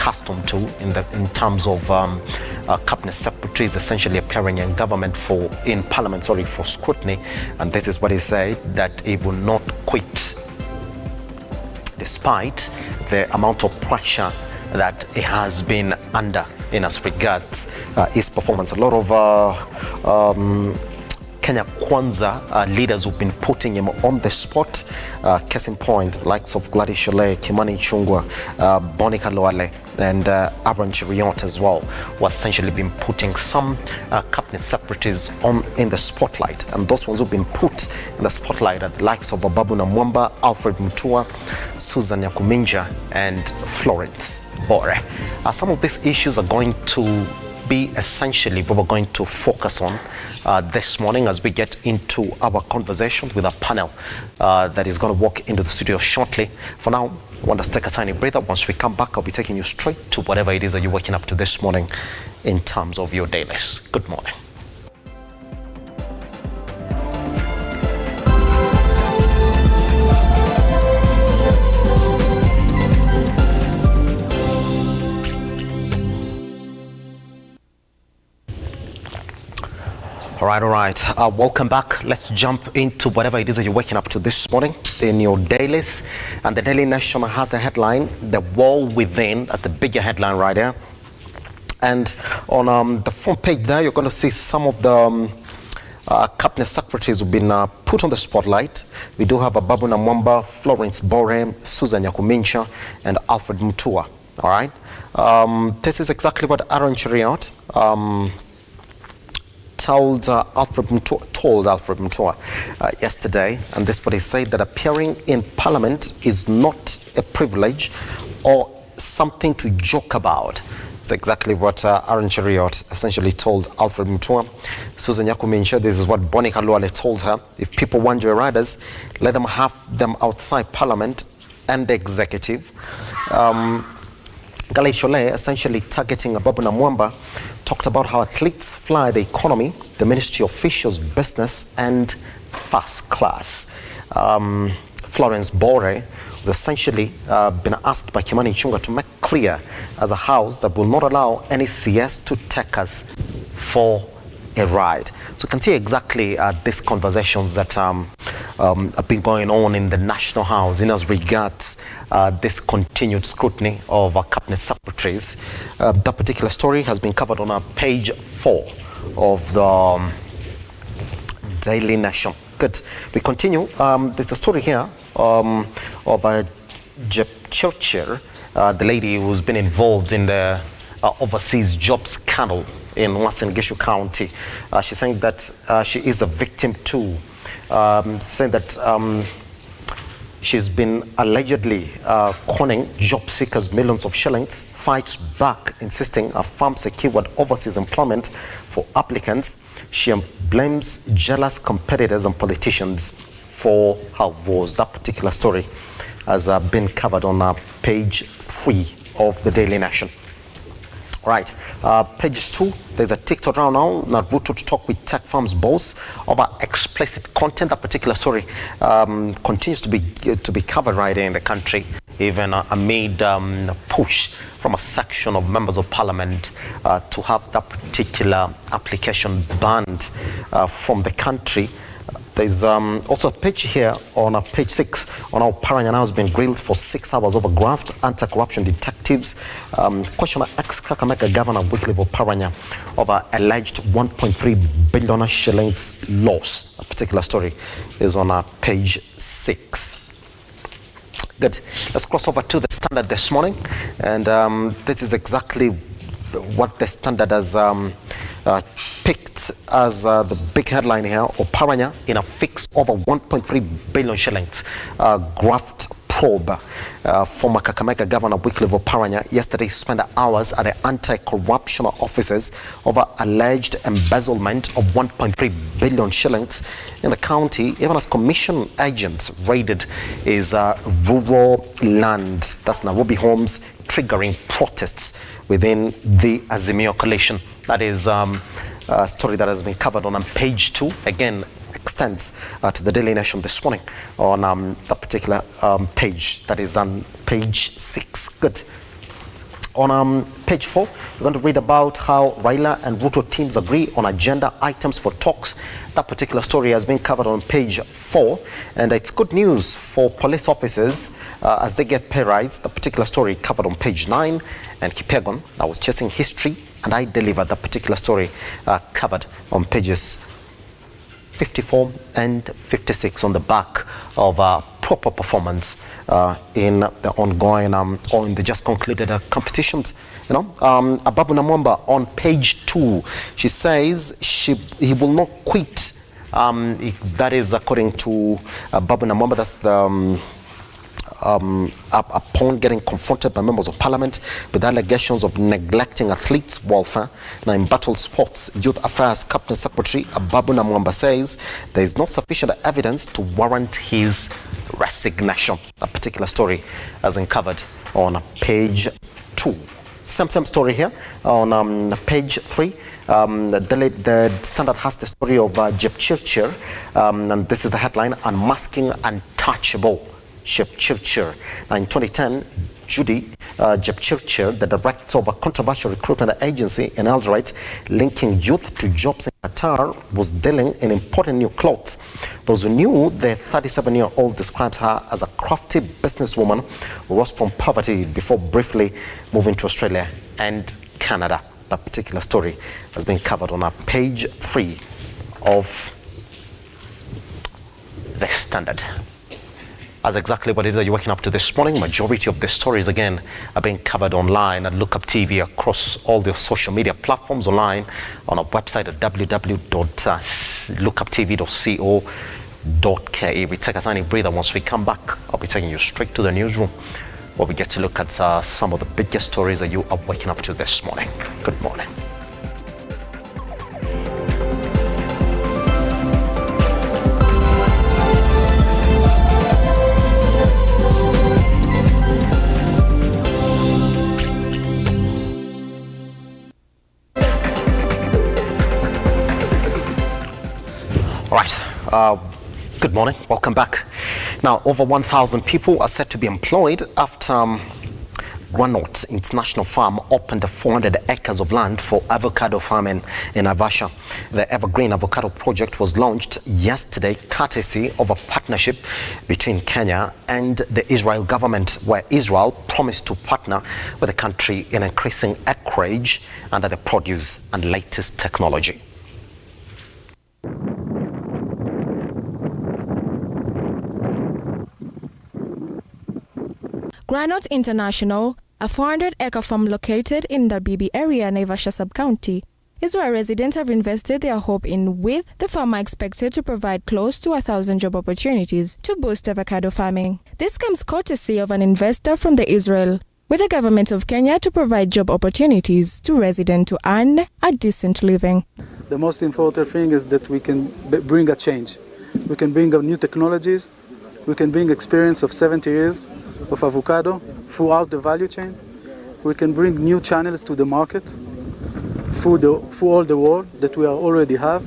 accustomed to in terms of cabinet secretaries essentially appearing in parliament for scrutiny. And this is what he said, that he will not quit despite the amount of pressure that he has been under in as regards his performance. A lot of Kenya Kwanza leaders who've been putting him on the spot. Case in point, the likes of Gladys Shole, Kimani Ichung'wah, Bonica Loale, and Aaron Cheriot as well, who essentially been putting some cabinet secretaries in the spotlight. And those ones who've been put in the spotlight are the likes of Babu Namwamba, Alfred Mutua, Susan Nyakuminja, and Florence Bore. Some of these issues are going to be essentially what we're going to focus on this morning as we get into our conversation with a panel that is going to walk into the studio shortly. For now, I want us to take a tiny breather. Once we come back, I'll be taking you straight to whatever it is that you're waking up to this morning in terms of your dailies. Good morning. All right. Welcome back. Let's jump into whatever it is that you're waking up to this morning in your dailies. And the Daily Nation has a headline, "The War Within." That's the bigger headline right there. And on the front page there, you're going to see some of the cabinet secretaries who've been put on the spotlight. We do have Babu Namwamba, Florence Bore, Susan Nyakuminja, and Alfred Mutua. All right. This is exactly what Aaron Cheriot told Alfred Mutua yesterday, and this is what he said, that appearing in Parliament is not a privilege or something to joke about. It's exactly what Aaron Cheriot essentially told Alfred Mutua. Susan Nyakuminja, this is what Bonica Loale told her: if people want joyriders, let them have them outside Parliament and the executive. Gladys Shole, essentially targeting Babu Namwamba, talked about how athletes fly the economy, the ministry officials, business, and first class. Florence Bore was essentially been asked by Kimani Ichung'wah to make clear as a house that will not allow any CS to take us for a ride. So you can see exactly these conversations that have been going on in the National House in as regards this continued scrutiny of our cabinet secretaries. That particular story has been covered on page 4 of the Daily Nation. Good. We continue. There's a story here of a Churchill, the lady who's been involved in the overseas job scandal in Uasin Gishu County. She's saying that she is a victim too, saying that she's been allegedly conning job seekers millions of shillings, fights back, insisting her firm secured overseas employment for applicants. She blames jealous competitors and politicians for her woes. That particular story has been covered on page 3 of the Daily Nation. Right, page 2, there's a TikTok round now, RUTO to talk with tech firms boss about explicit content. That particular story continues to be covered right here in the country, even amid push from a section of members of parliament to have that particular application banned from the country. There's also a page here on page 6 on how Paranya now has been grilled for 6 hours over graft. Anti-corruption detectives question ex-Kakamega Governor Wycliffe Paranya over alleged 1.3 billion shillings loss. A particular story is on page 6. Good. Let's cross over to the Standard this morning, and this is exactly what the Standard has picked as the big headline here. Oparanya in a fix over 1.3 billion shillings graft probe. Former Kakamega Governor Wycliffe Oparanya yesterday spent hours at the anti-corruption offices over alleged embezzlement of 1.3 billion shillings in the county, even as commission agents raided his rural land. That's Nairobi homes, triggering protests within the Azimio coalition. That is a story that has been covered on page 2. Again, extends to the Daily Nation this morning on that particular page. That is on page 6. Good. On page 4, you're going to read about how Raila and RUTO teams agree on agenda items for talks. That particular story has been covered on page 4, and it's good news for police officers as they get pay rise. The particular story covered on page 9, and Kipyegon, that was chasing history, and I delivered the particular story covered on pages 54 and 56 on the back of proper performance in the ongoing or in the just concluded competitions. You know, Ababu Namwamba on page 2, she says he will not quit. That is according to Ababu Namwamba. That's the upon getting confronted by members of parliament with allegations of neglecting athletes' welfare. Now, in Battle Sports Youth Affairs Cabinet Secretary Ababu Namwamba says there is not sufficient evidence to warrant his resignation. A particular story has been covered on page 2. Same story here on page 3. The Standard has the story of Jepchirchir, and this is the headline: Unmasking Untouchable Jepchirchir. Now, in 2010, Judy Jepchirchir, the director of a controversial recruitment agency in Eldoret linking youth to jobs in Qatar, was dealing in importing new clothes. Those who knew the 37-year-old described her as a crafty businesswoman who rose from poverty before briefly moving to Australia and Canada. That particular story has been covered on page 3 of the Standard. As exactly what it is that you're waking up to this morning. Majority of the stories, again, are being covered online at Lookuptv across all the social media platforms, online on our website at www.lookuptv.co.ke. We take a tiny breather. Once we come back, I'll be taking you straight to the newsroom where we get to look at some of the biggest stories that you are waking up to this morning. Good morning. Right, good morning, welcome back. Now, over 1,000 people are set to be employed after Granot International Farm opened 400 acres of land for avocado farming in Naivasha. The Evergreen Avocado Project was launched yesterday, courtesy of a partnership between Kenya and the Israel government, where Israel promised to partner with the country in increasing acreage under the produce and latest technology. Granot International, a 400-acre farm located in the Bibi area, Naivasha sub-county, is where residents have invested their hope in, with the farmer expected to provide close to 1,000 job opportunities to boost avocado farming. This comes courtesy of an investor from the Israel, with the government of Kenya to provide job opportunities to residents to earn a decent living. The most important thing is that we can bring a change. We can bring new technologies. We can bring experience of 70 years of avocado throughout the value chain. We can bring new channels to the market through all the world that we already have.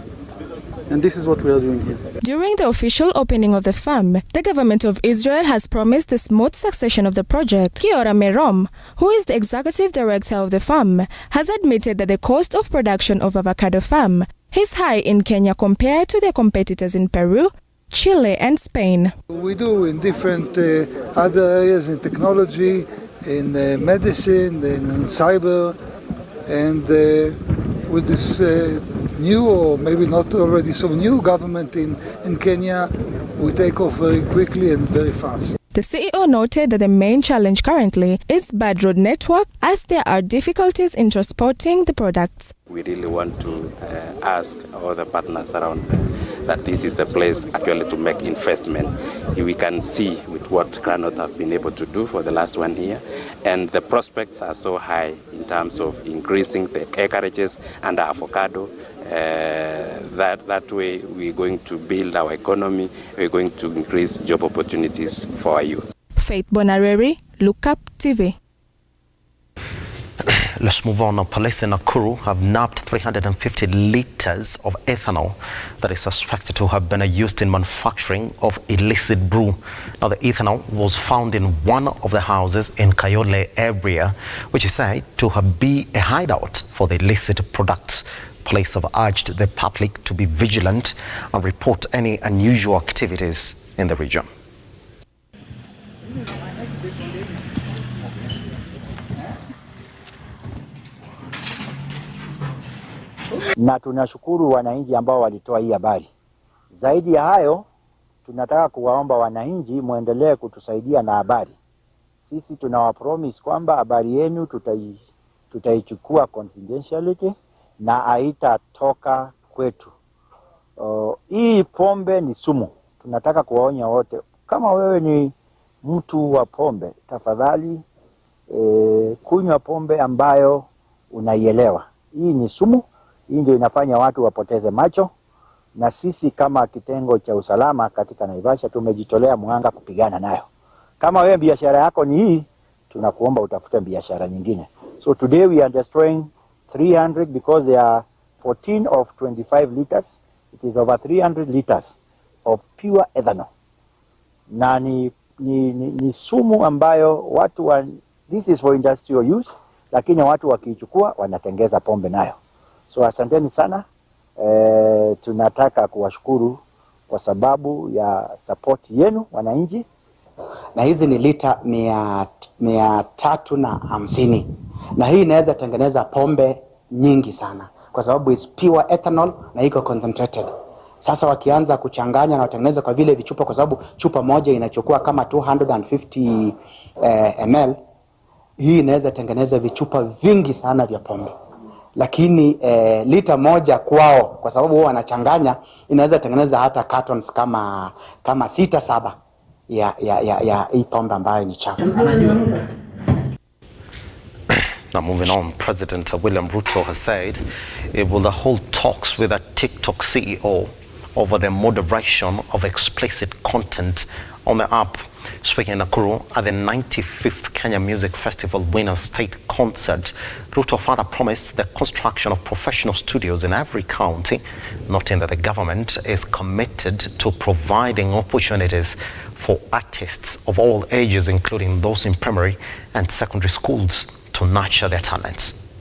And this is what we are doing here. During the official opening of the farm, the government of Israel has promised the smooth succession of the project. Kiora Merom, who is the executive director of the farm, has admitted that the cost of production of avocado farm is high in Kenya compared to their competitors in Peru, Chile and Spain. We do in different other areas, in technology, in medicine, in cyber, and with this new, or maybe not already so new, government in Kenya, we take off very quickly and very fast. The CEO noted that the main challenge currently is bad road network, as there are difficulties in transporting the products. We really want to ask all the partners around that this is the place actually to make investment. We can see with what Granot have been able to do for the last 1 year, and the prospects are so high in terms of increasing the acreages and the avocado. That way we're going to build our economy, we're going to increase job opportunities for our youth. Faith Bonareri, Lookuptv. let's move on. Now, police in Nakuru have nabbed 350 liters of ethanol that is suspected to have been used in manufacturing of illicit brew. Now, the ethanol was found in one of the houses in Kayole area, which is said to have been a hideout for the illicit products. Police have urged the public to be vigilant and report any unusual activities in the region. Na tunashukuru wananchi ambao walitoa hii habari. Zaidi ya hayo, tunataka kuwaomba wananchi muendelee kutusaidia na habari. Sisi tunawapromise kwamba habari yenu tutaichukua confidentiality na haitatoka kwetu. Hii pombe ni sumu. Tunataka kuwaonya wote. Kama wewe ni mtu wa pombe, tafadhali kunywa pombe ambayo unaielewa. Hii ni sumu. Hii ndio inafanya watu wapoteze macho, na sisi kama kitengo cha usalama katika Naivasha tumejitolea muhanga kupigana nayo. Kama wewe biashara yako ni hii, tunakuomba utafute biashara nyingine. So today we are destroying 300 because there are 14 of 25 liters. It is over 300 liters of pure ethanol. Na ni sumu ambayo this is for industrial use, lakini watu wakiichukua wanatengeza pombe nayo. So asanteni sana. Tunataka kuwashukuru kwa sababu ya support yenu wananchi. Na hizi ni lita 350 na hii inaweza tengeneza pombe nyingi sana kwa sababu is pure ethanol na iko concentrated. Sasa wakianza kuchanganya na watengeneza kwa vile vichupa, kwa sababu chupa moja inachukua kama 250 ml, hii inaweza tengeneza vichupa vingi sana vya pombe. Lakini lita moja kwao, kwa sababu wao wanachanganya, inaweza tengeneza hata cartons kama 6-7 ya hii pombe ambayo ni chafu. Now moving on, President William RUTO has said it will hold talks with a TikTok CEO over the moderation of explicit content on the app. Speaking in Nakuru at the 95th Kenya Music Festival Winners State Concert, RUTO further promised the construction of professional studios in every county, noting that the government is committed to providing opportunities for artists of all ages, including those in primary and secondary schools, to nurture their talents.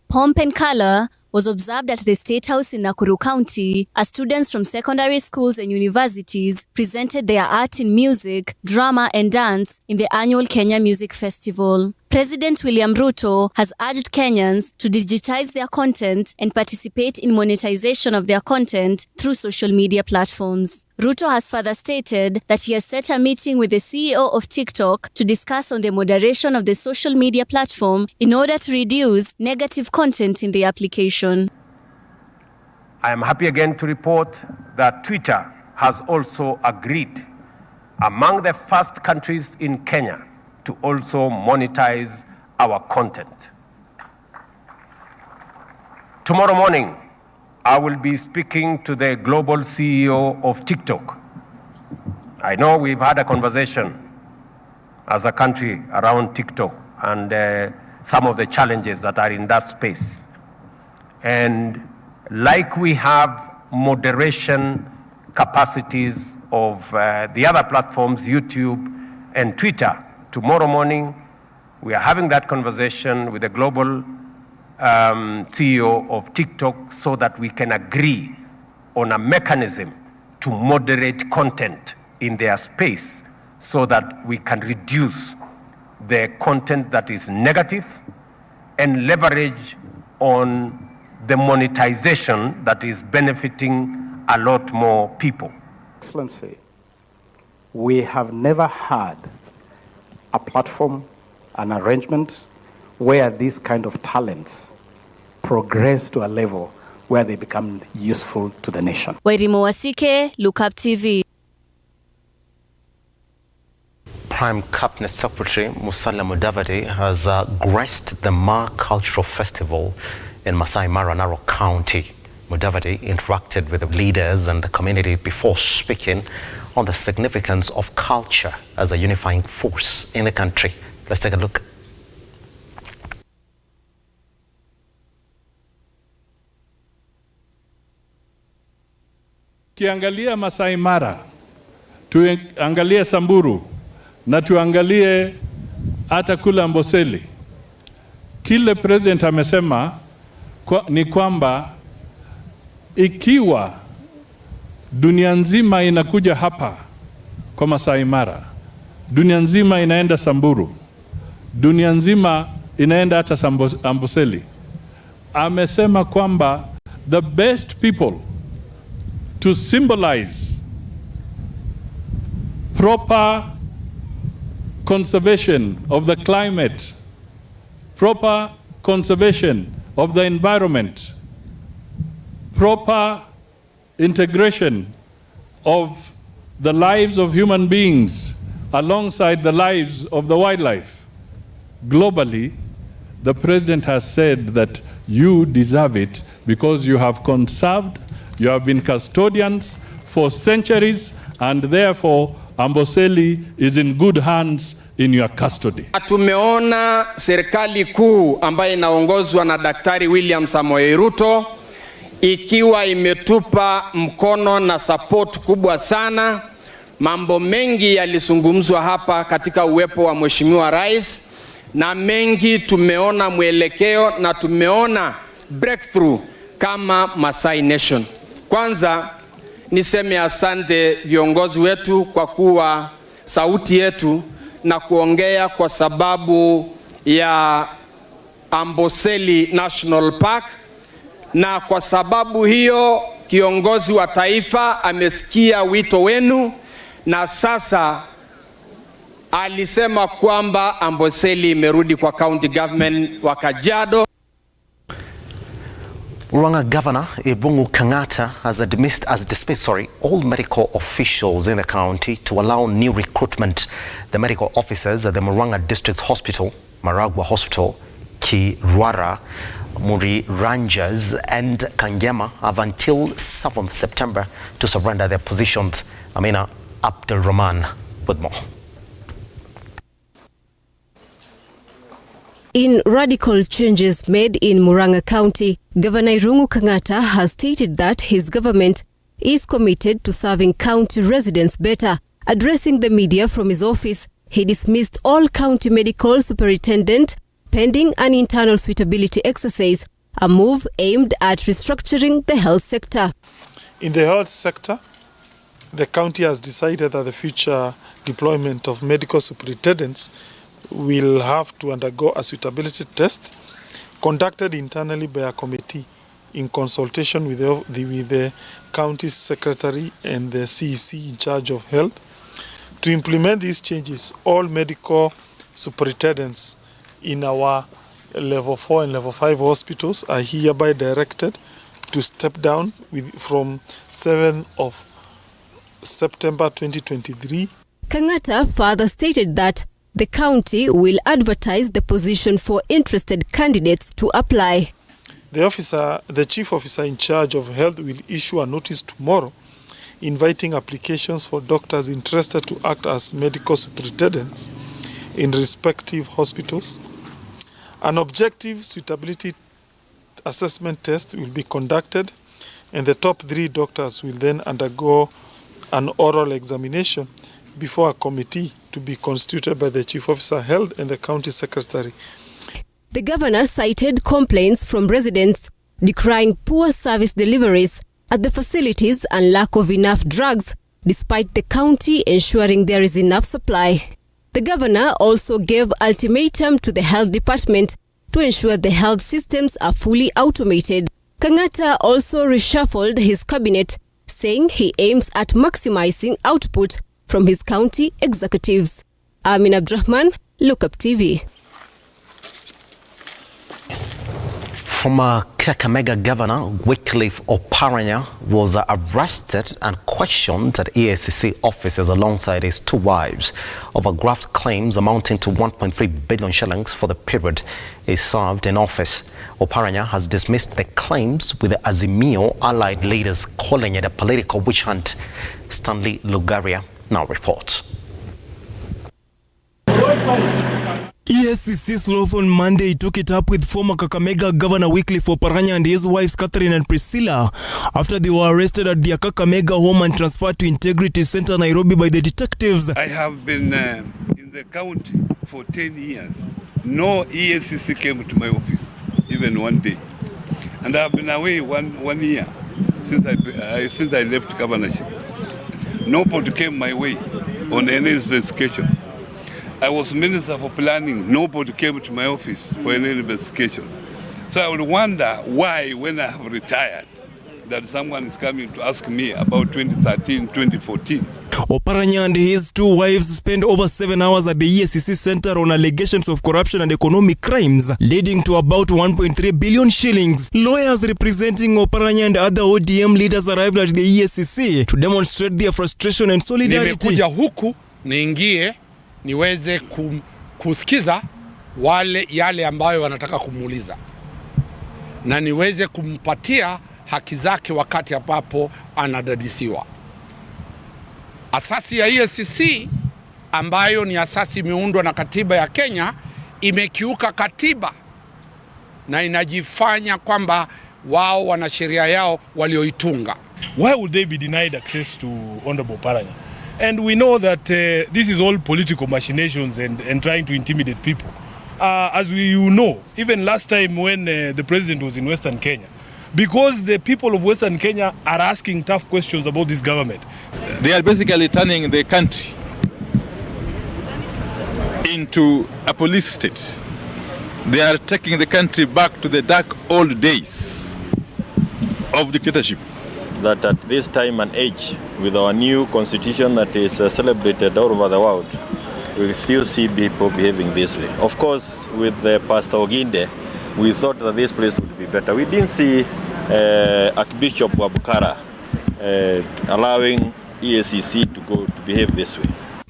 Pomp and color was observed at the State House in Nakuru County as students from secondary schools and universities presented their art in music, drama and dance in the annual Kenya Music Festival. President William RUTO has urged Kenyans to digitize their content and participate in monetization of their content through social media platforms. RUTO has further stated that he has set a meeting with the CEO of TikTok to discuss on the moderation of the social media platform in order to reduce negative content in the application. I am happy again to report that Twitter has also agreed, among the first countries in Kenya, to also monetize our content. Tomorrow morning, I will be speaking to the global CEO of TikTok. I know we've had a conversation as a country around TikTok and some of the challenges that are in that space. And like we have moderation capacities of the other platforms, YouTube and Twitter, tomorrow morning we are having that conversation with the global CEO of TikTok so that we can agree on a mechanism to moderate content in their space so that we can reduce the content that is negative and leverage on the monetization that is benefiting a lot more people. Excellency, we have never had a platform, an arrangement where these kind of talents progress to a level where they become useful to the nation. Wairimo Wasike, Lookuptv. Prime Cabinet Secretary Musalia Mudavadi has graced the Ma Cultural Festival in Masai Mara, Narok County. Mudavadi interacted with the leaders and the community before speaking on the significance of culture as a unifying force in the country. Let's take a look. Tukiangalia Masai Mara, tuangalie Samburu na tuangalie hata kule Amboseli, kile president amesema ni kwamba ikiwa dunia nzima inakuja hapa kwa Masai Mara, dunia nzima inaenda Samburu, dunia nzima inaenda hata Amboseli, amesema kwamba the best people to symbolize proper conservation of the climate, proper conservation of the environment, proper integration of the lives of human beings alongside the lives of the wildlife. Globally, the president has said that you deserve it because you have conserved, you have been custodians for centuries, and therefore Amboseli is in good hands in your custody. Tumeona serikali kuu ambayo inaongozwa na Daktari William Samoei Ruto ikiwa imetupa mkono na support kubwa sana. Mambo mengi yalizungumzwa hapa katika uwepo wa Mheshimiwa Rais, na mengi tumeona mwelekeo na tumeona breakthrough kama Masai Nation. Kwanza niseme asante viongozi wetu kwa kuwa sauti yetu na kuongea kwa sababu ya Amboseli National Park, na kwa sababu hiyo kiongozi wa taifa amesikia wito wenu na sasa alisema kwamba Amboseli imerudi kwa county government wa Kajiado. Murang'a Governor Irungu Kang'ata has dismissed all medical officials in the county to allow new recruitment. The medical officers at the Murang'a District Hospital, Maragwa Hospital, Kirwara, Muri Rangers and Kangema have until 7th September to surrender their positions. Amina Abdul Rahman with more. In radical changes made in Murang'a County, Governor Irungu Kang'ata has stated that his government is committed to serving county residents better. Addressing the media from his office, he dismissed all county medical superintendent pending an internal suitability exercise, a move aimed at restructuring the health sector. In the health sector, the county has decided that the future deployment of medical superintendents will have to undergo a suitability test conducted internally by a committee in consultation with the county secretary and the CEC in charge of health. To implement these changes, all medical superintendents in our level 4 and level 5 hospitals are hereby directed to step down from 7th of September 2023. Kang'ata further stated that the county will advertise the position for interested candidates to apply. The chief officer in charge of health will issue a notice tomorrow inviting applications for doctors interested to act as medical superintendents in respective hospitals. An objective suitability assessment test will be conducted, and the top 3 doctors will then undergo an oral examination before a committee to be constituted by the Chief Officer Health and the County Secretary. The governor cited complaints from residents decrying poor service deliveries at the facilities and lack of enough drugs, despite the county ensuring there is enough supply. The governor also gave ultimatum to the health department to ensure the health systems are fully automated. Kang'ata also reshuffled his cabinet, saying he aims at maximizing output from his county executives. Amin Abdurrahman, Lookuptv. Former Kakamega Governor Wycliffe Oparanya was arrested and questioned at EACC offices alongside his two wives over graft claims amounting to 1.3 billion shillings for the period he served in office. Oparanya has dismissed the claims, with the Azimio allied leaders calling it a political witch hunt. Stanley Lugaria now reports. EACC's Sloth on Monday took it up with former Kakamega Governor Wycliffe Oparanya and his wives Catherine and Priscilla after they were arrested at their Kakamega home and transferred to Integrity Center, Nairobi by the detectives. I have been in the county for 10 years. No EACC came to my office, even one day. And I have been away one year since I left governorship. Nobody came my way on any investigation. I was Minister for Planning. Nobody came to my office for any investigation. So I would wonder why, when I have retired, that someone is coming to ask me about 2013, 2014. Oparanya and his two wives spent over 7 hours at the EACC Center on allegations of corruption and economic crimes, leading to about 1.3 billion shillings. Lawyers representing Oparanya and other ODM leaders arrived at the EACC to demonstrate their frustration and solidarity. Nimekuja huku niingie niweze kusikiza yale ambayo wanataka kumuuliza na niweze kumpatia haki zake wakati ambapo anadadisiwa. Asasi ya EACC ambayo ni asasi imeundwa na katiba ya Kenya imekiuka katiba na inajifanya kwamba wao wana sheria yao walioitunga. Why would they be denied access to Honorable Oparanya? And we know that this is all political machinations and trying to intimidate people. As you know, even last time when the president was in Western Kenya, because the people of Western Kenya are asking tough questions about this government. They are basically turning the country into a police state. They are taking the country back to the dark old days of dictatorship. That at this time and age, with our new constitution that is celebrated all over the world, we still see people behaving this way. Of course, with Pastor Oginde, we thought that this place would be better. We didn't see Archbishop Wabukara allowing EACC to behave this way.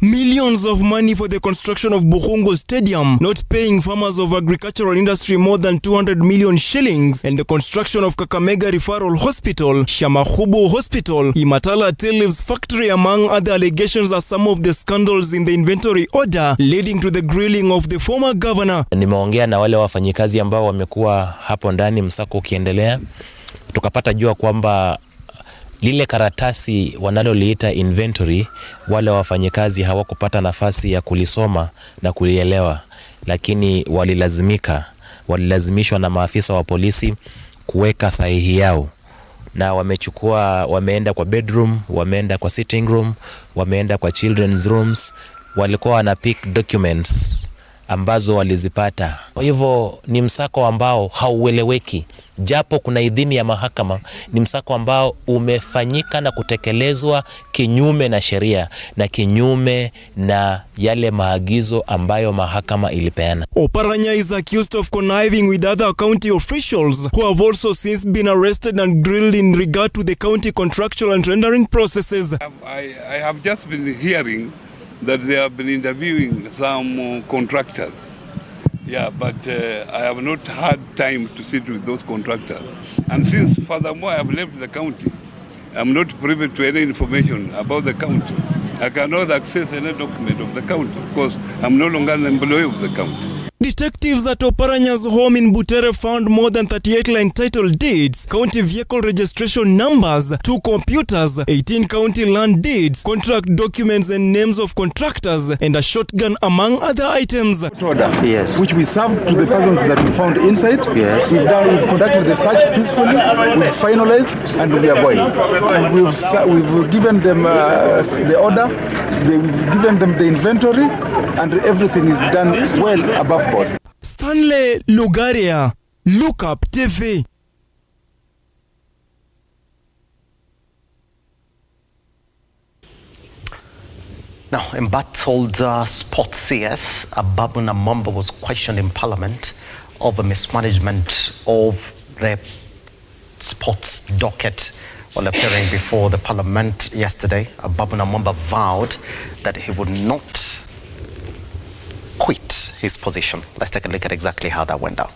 Millions of money for the construction of Bukhungu Stadium, not paying farmers of agricultural industry more than 200 million shillings, and the construction of Kakamega Referral Hospital, Shamahubu Hospital, Imatala Tea Leaves Factory, among other allegations, are some of the scandals in the inventory order leading to the grilling of the former governor. Nimeongea na wale wafanyikazi ambao wamekuwa hapo ndani msako ukiendelea, tukapata jua kwamba lile karatasi wanaloliita inventory, wale wafanyikazi hawakupata nafasi ya kulisoma na kulielewa, lakini walilazimishwa na maafisa wa polisi kuweka sahihi yao, na wameenda kwa bedroom, wameenda kwa sitting room, wameenda kwa children's rooms, walikuwa wana pick documents ambazo walizipata. Kwa hivyo ni msako ambao haueleweki. Japo kuna idhini ya mahakama, ni msako ambao umefanyika na kutekelezwa kinyume na sheria na kinyume na yale maagizo ambayo mahakama ilipeana. Oparanya is accused of conniving with other county officials who have also since been arrested and grilled in regard to the county contractual and tendering processes. I have just been hearing that they have been interviewing some contractors. Yeah, but I have not had time to sit with those contractors. And since furthermore I have left the county, I'm not privy to any information about the county. I cannot access any document of the county because I'm no longer an employee of the county. Detectives at Oparanya's home in Butere found more than 38 land title deeds, county vehicle registration numbers, 2 computers, 18 county land deeds, contract documents and names of contractors, and a shotgun, among other items. Order, yes, which we served to the persons that we found inside. Yes. We've conducted the search peacefully, we've finalized, and we are going. We've given them the order, we've given them the inventory, and everything is done well above board. Stanley Lugaria, Lookuptv. Now, embattled sports CS Babu Namwamba was questioned in Parliament over mismanagement of their sports docket while appearing before the parliament yesterday. Babu Namwamba vowed that he would not quit his position. Let's take a look at exactly how that went down.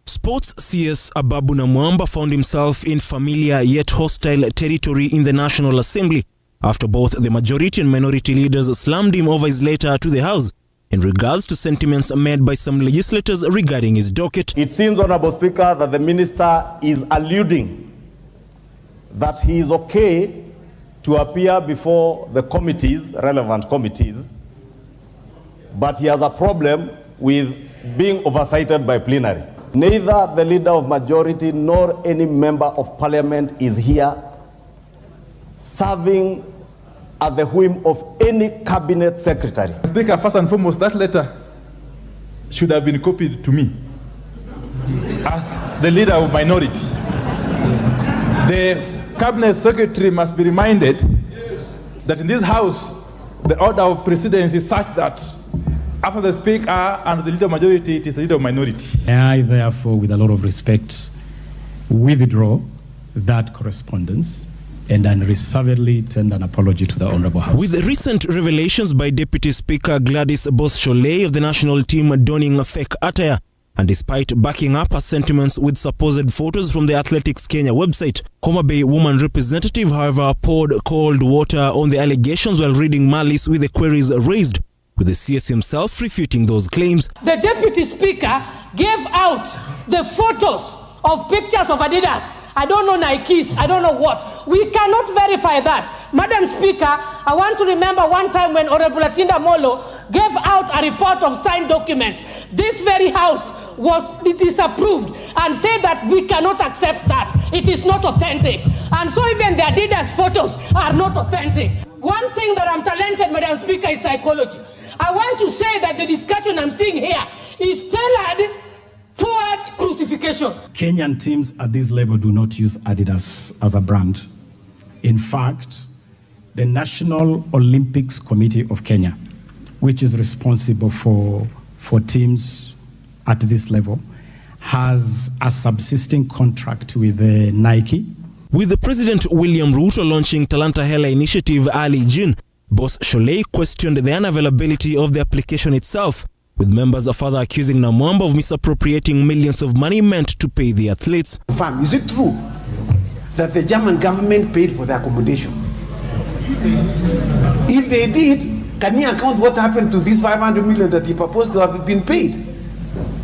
Sports CS Babu Namwamba found himself in familiar yet hostile territory in the National Assembly after both the majority and minority leaders slammed him over his letter to the House in regards to sentiments made by some legislators regarding his docket. It seems, Honorable Speaker, that the minister is alluding that he is okay to appear before the committees, relevant committees, but he has a problem with being oversighted by plenary. Neither the leader of majority nor any member of parliament is here serving at the whim of any cabinet secretary. Speaker, first and foremost, that letter should have been copied to me as the leader of minority. The cabinet secretary must be reminded that in this house, the order of precedence is such that after the speaker and the leader of majority, it is the leader of minority. I, therefore, with a lot of respect, withdraw that correspondence and unreservedly tender an apology to the Honourable House. With recent revelations by Deputy Speaker Gladys Boss-Sholei of the national team donning fake attire, and despite backing up her sentiments with supposed photos from the Athletics Kenya website, Homa Bay woman representative, however, poured cold water on the allegations while reading malice with the queries raised, with the CS himself refuting those claims. The Deputy Speaker gave out the photos of pictures of Adidas. I don't know Nikes, I don't know what. We cannot verify that. Madam Speaker, I want to remember one time when Honorable Atinda Molo gave out a report of signed documents. This very house was disapproved and said that we cannot accept that. It is not authentic. And so even the Adidas photos are not authentic. One thing that I'm talented, Madam Speaker, is psychology. I want to say that the discussion I'm seeing here is tailored towards crucifixion. Kenyan teams at this level do not use Adidas as a brand. In fact, the National Olympics Committee of Kenya, which is responsible for teams at this level, has a subsisting contract with Nike. With the President William Ruto launching Talanta Hela initiative early June, Boss-Sholei questioned the unavailability of the application itself, with members further accusing Namwamba of misappropriating millions of money meant to pay the athletes. Is it true that the German government paid for the accommodation? If they did, can you account what happened to these 500 million that he proposed to have been paid?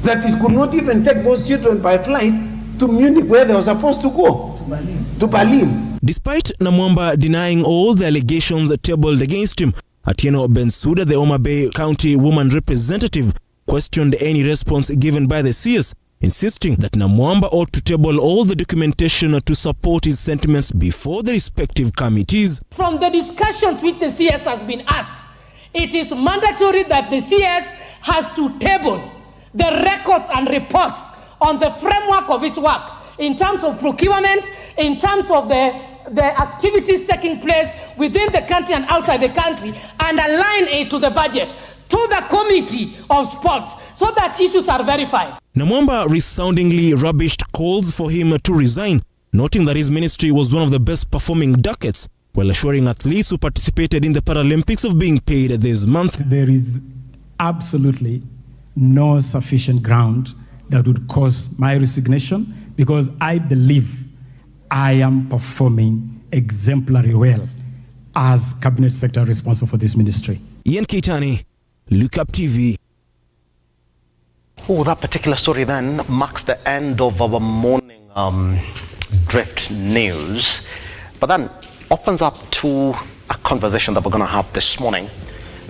That it could not even take those children by flight to Munich, where they were supposed to go, to Berlin. Despite Namwamba denying all the allegations tabled against him, Atieno Bensouda, the Homa Bay County woman representative, questioned any response given by the CS, insisting that Namwamba ought to table all the documentation to support his sentiments before the respective committees. From the discussions which the CS has been asked, it is mandatory that the CS has to table the records and reports on the framework of his work in terms of procurement, in terms of the activities taking place within the country and outside the country, and align it to the budget, to the Committee of Sports, so that issues are verified. Namwamba resoundingly rubbished calls for him to resign, noting that his ministry was one of the best performing dockets, while assuring athletes who participated in the Paralympics of being paid this month. There is absolutely no sufficient ground that would cause my resignation, because I believe I am performing exemplary well as Cabinet Secretary responsible for this ministry. Ian Keitani, Lookuptv. Oh, that particular story then marks the end of our morning drift news, but then opens up to a conversation that we're going to have this morning.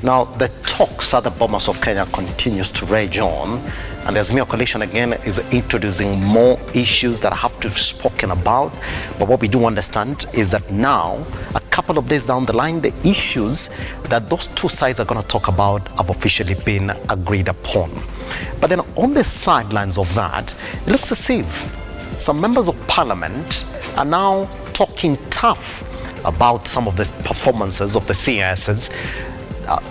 Now, the talks at the Bomas of Kenya continues to rage on, and the Azimio coalition again is introducing more issues that have to be spoken about. But what we do understand is that now, a couple of days down the line, the issues that those two sides are going to talk about have officially been agreed upon. But then on the sidelines of that, it looks as if some members of parliament are now talking tough about some of the performances of the CSs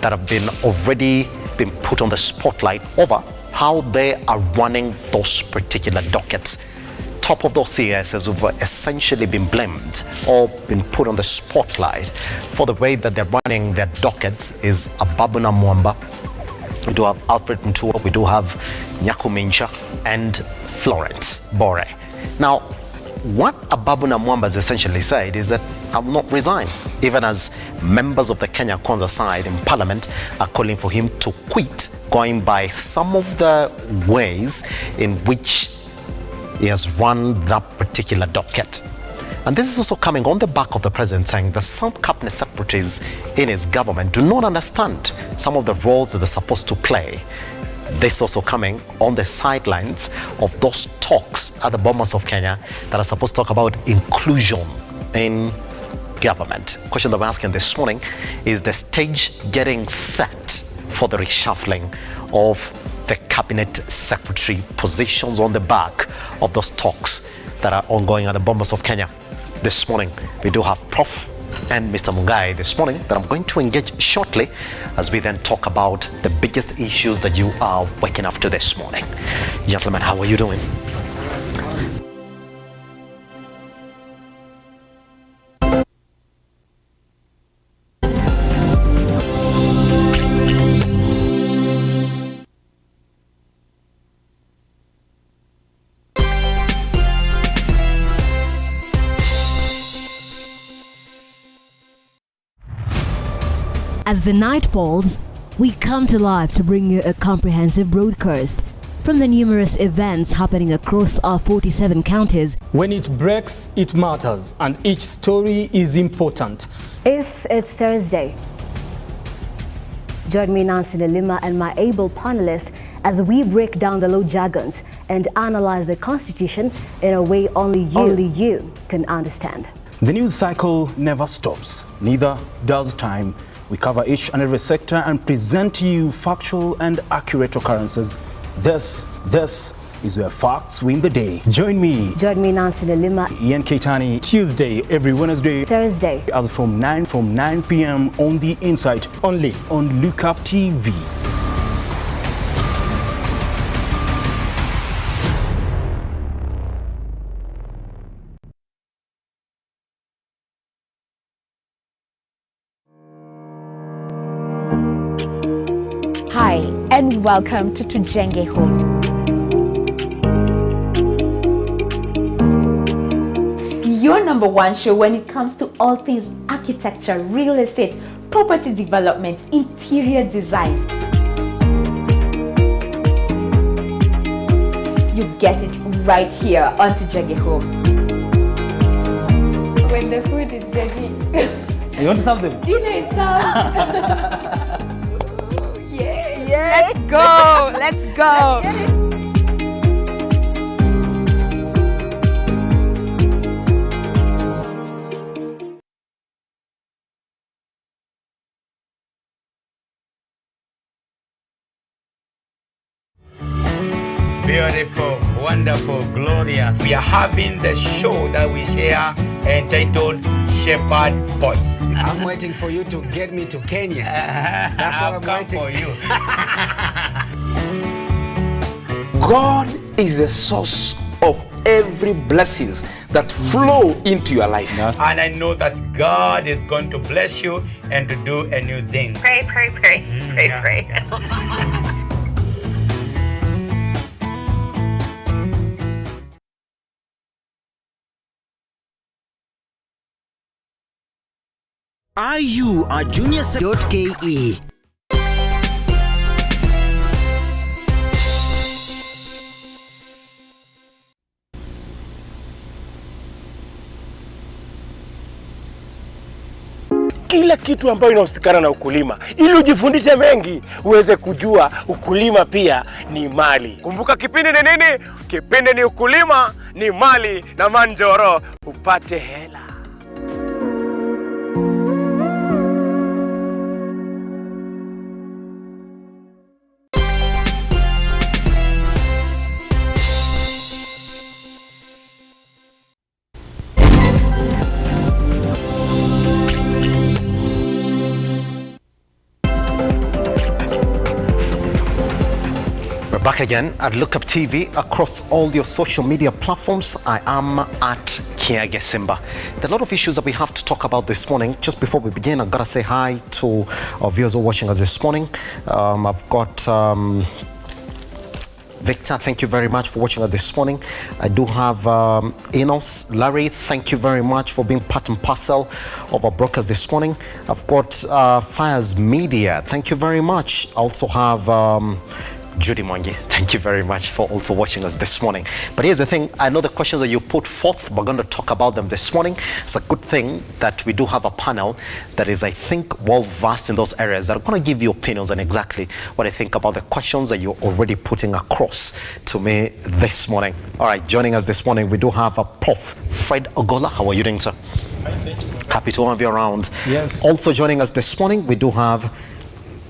that have been already been put on the spotlight over how they are running those particular dockets. Top of those CSs who've essentially been blamed or been put on the spotlight for the way that they're running their dockets is Ababuna Mwamba. We do have Alfred Mutua, we do have Nyaku Mincha, and Florence Bore. Now, what Ababuna Mwamba has essentially said is that I will not resign, even as members of the Kenya Kwanza side in Parliament are calling for him to quit, going by some of the ways in which he has run that particular docket. And this is also coming on the back of the president saying that some cabinet secretaries in his government do not understand some of the roles that they're supposed to play. This also coming on the sidelines of those talks at the Bomas of Kenya that are supposed to talk about inclusion in government. The question that we're asking this morning is the stage getting set for the reshuffling of the cabinet secretary positions on the back of those talks that are ongoing at the Bomas of Kenya. This morning, we do have Prof and Mr. Mungai this morning that I'm going to engage shortly as we then talk about the biggest issues that you are waking up to this morning. Gentlemen, how are you doing? As the night falls, we come to life to bring you a comprehensive broadcast from the numerous events happening across our 47 counties. When it breaks, it matters, and each story is important. If it's Thursday, join me, Nancy Lima, and my able panelists as we break down the law jargons and analyze the Constitution in a way only you can understand. The news cycle never stops, neither does time. We cover each and every sector and present to you factual and accurate occurrences. This is where facts win the day. Join me, Nancy Lima, Ian Keitani, Tuesday, every Wednesday, Thursday, as from 9 p.m. on The Insight, only on Lookuptv. Hi, and welcome to Tujenge Home. Your number one show when it comes to all things architecture, real estate, property development, interior design. You get it right here on Tujenge Home. When the food is ready. You want to serve them? Dinner is served. Yeah. Let's go. Let's go. Beautiful, wonderful, glorious. We are having the show that we share entitled Shepherd Voice. I'm waiting for you to get me to Kenya. That's what I'm waiting for you. God is the source of every blessings that flow into your life. And I know that God is going to bless you and to do a new thing. Pray. Are you a junior.ke? Kila kitu ambayo inahusikana na ukulima, ili ujifundishe mengi, uweze kujua ukulima pia ni mali. Kumbuka kipindi ni nini? Kipindi ni ukulima, ni mali na Manjoro, upate hela. Back again at Lookuptv across all your social media platforms. I am at Kiage Simba. There are a lot of issues that we have to talk about this morning. Just before we begin, I've got to say hi to our viewers who are watching us this morning. I've got Victor, thank you very much for watching us this morning. I do have Enos, Larry, thank you very much for being part and parcel of our broadcast this morning. I've got Fires Media, thank you very much. I also have Judy Mwangi, thank you very much for also watching us this morning. But here's the thing, I know the questions that you put forth, we're going to talk about them this morning. It's a good thing that we do have a panel that is, I think, well versed in those areas that are going to give you opinions on exactly what I think about the questions that you're already putting across to me this morning. All right, joining us this morning, we do have a Prof. Fred Ogola. How are you doing, sir? Happy to have you around. Yes. Also joining us this morning, we do have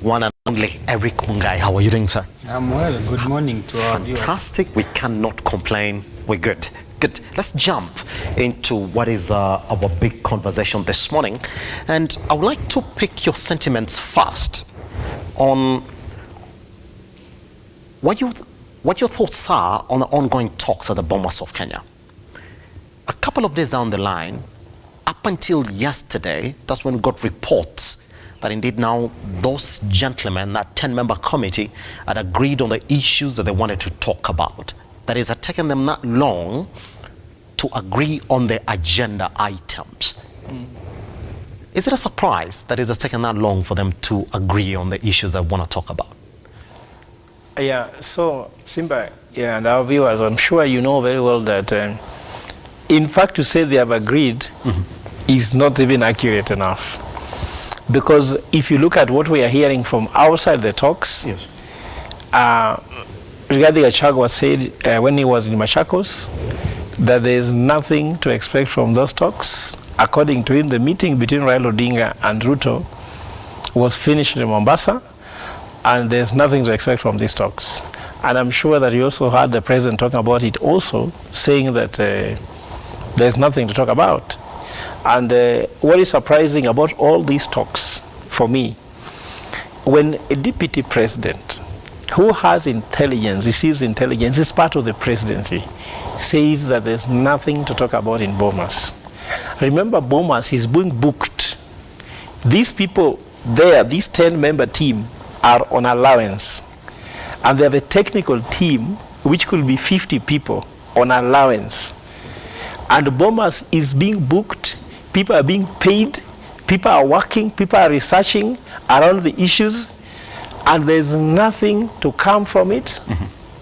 one and only Eric Mungai. How are you doing, sir? I'm well. Good morning to our viewers. Fantastic. We cannot complain. We're good. Good. Let's jump into what is our big conversation this morning. And I would like to pick your sentiments first on what your thoughts are on the ongoing talks at the Bomas of Kenya. A couple of days down the line, up until yesterday, that's when we got reports that indeed now those gentlemen, that 10-member committee, had agreed on the issues that they wanted to talk about. That is, it had taken them not long to agree on the agenda items. Is it a surprise that it has taken that long for them to agree on the issues they want to talk about? Yeah, so Simba, yeah, and our viewers, I'm sure you know very well that in fact to say they have agreed is not even accurate enough. Because if you look at what we are hearing from outside the talks, yes. Rigathi Gachagua said when he was in Machakos that there is nothing to expect from those talks. According to him, the meeting between Raila Odinga and RUTO was finished in Mombasa, and there's nothing to expect from these talks. And I'm sure that you also heard the president talking about it also, saying that there's nothing to talk about. And what is surprising about all these talks for me, when a deputy president who has intelligence, receives intelligence, is part of the presidency, says that there's nothing to talk about in Bomas. Remember, Bomas is being booked. These people there, this 10-member team, are on allowance. And they have a technical team, which could be 50 people on allowance. And Bomas is being booked. People are being paid, people are working, people are researching around the issues, and there's nothing to come from it.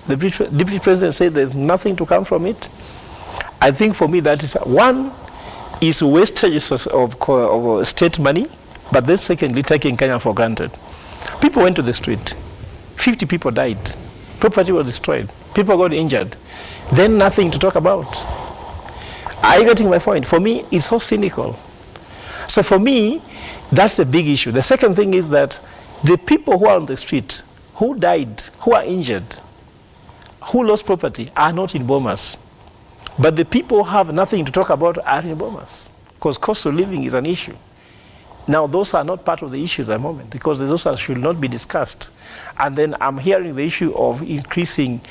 The deputy president said there's nothing to come from it. I think for me that is, one, is wastage of state money, but then secondly, taking Kenya for granted. People went to the street, 50 people died, property was destroyed, people got injured, then nothing to talk about. Are you getting my point? For me, it's so cynical. So for me, that's a big issue. The second thing is that the people who are on the street, who died, who are injured, who lost property, are not in Bomas. But the people who have nothing to talk about are in Bomas, because cost of living is an issue. Now, those are not part of the issues at the moment, because those should not be discussed. And then I'm hearing the issue of increasing,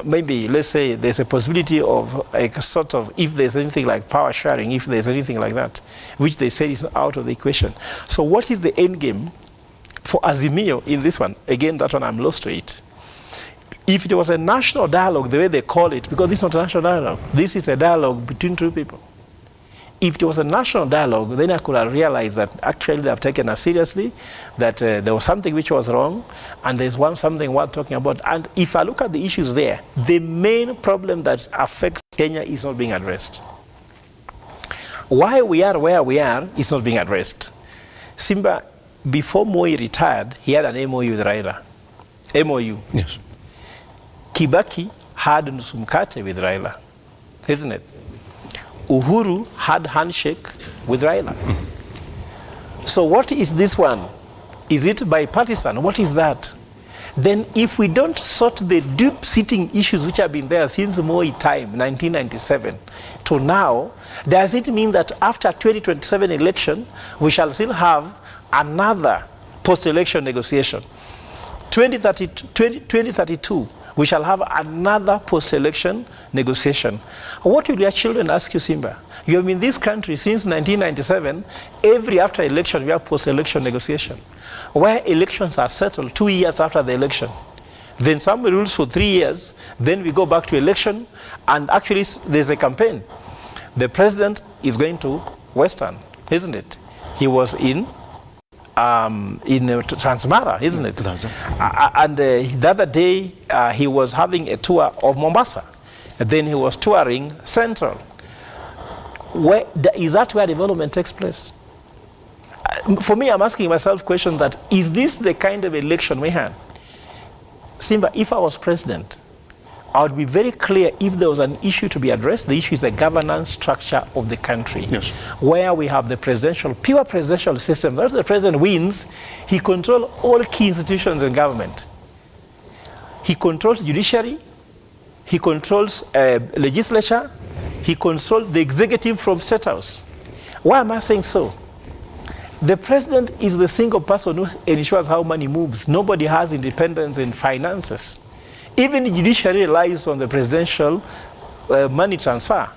maybe, let's say, there's a possibility of a sort of, if there's anything like power sharing, if there's anything like that, which they say is out of the equation. So what is the end game for Azimio in this one? Again, that one, I'm lost to it. If it was a national dialogue, the way they call it, because this is not a national dialogue, this is a dialogue between two people. If it was a national dialogue, then I could have realized that actually they have taken us seriously, that there was something which was wrong, and there's something worth talking about. And if I look at the issues there, the main problem that affects Kenya is not being addressed. Why we are where we are is not being addressed. Simba, before Moi retired, he had an MOU with Raila. MOU. Yes. Kibaki had Nusumkate with Raila, isn't it? Uhuru had handshake with Raila. So what is this one? Is it bipartisan? What is that? Then if we don't sort the deep-sitting issues which have been there since Moi time, 1997, to now, does it mean that after 2027 election, we shall still have another post-election negotiation? 2032, we shall have another post-election negotiation. What will your children ask you, Simba? You have been in this country since 1997. Every after election, we have post-election negotiation, where elections are settled 2 years after the election. Then somebody rules for 3 years, then we go back to election, and actually there's a campaign. The president is going to Western, isn't it? He was in Transmara, isn't it? And the other day, he was having a tour of Mombasa. And then he was touring Central. Is that where development takes place? For me, I'm asking myself questions that, is this the kind of election we had? Simba, if I was president, I would be very clear if there was an issue to be addressed. The issue is the governance structure of the country, yes, where we have the presidential, pure presidential system. Once the president wins, he controls all key institutions in government. He controls judiciary, he controls legislature, he controls the executive from State House. Why am I saying so? The president is the single person who ensures how money moves. Nobody has independence in finances. Even the judiciary relies on the presidential money transfer.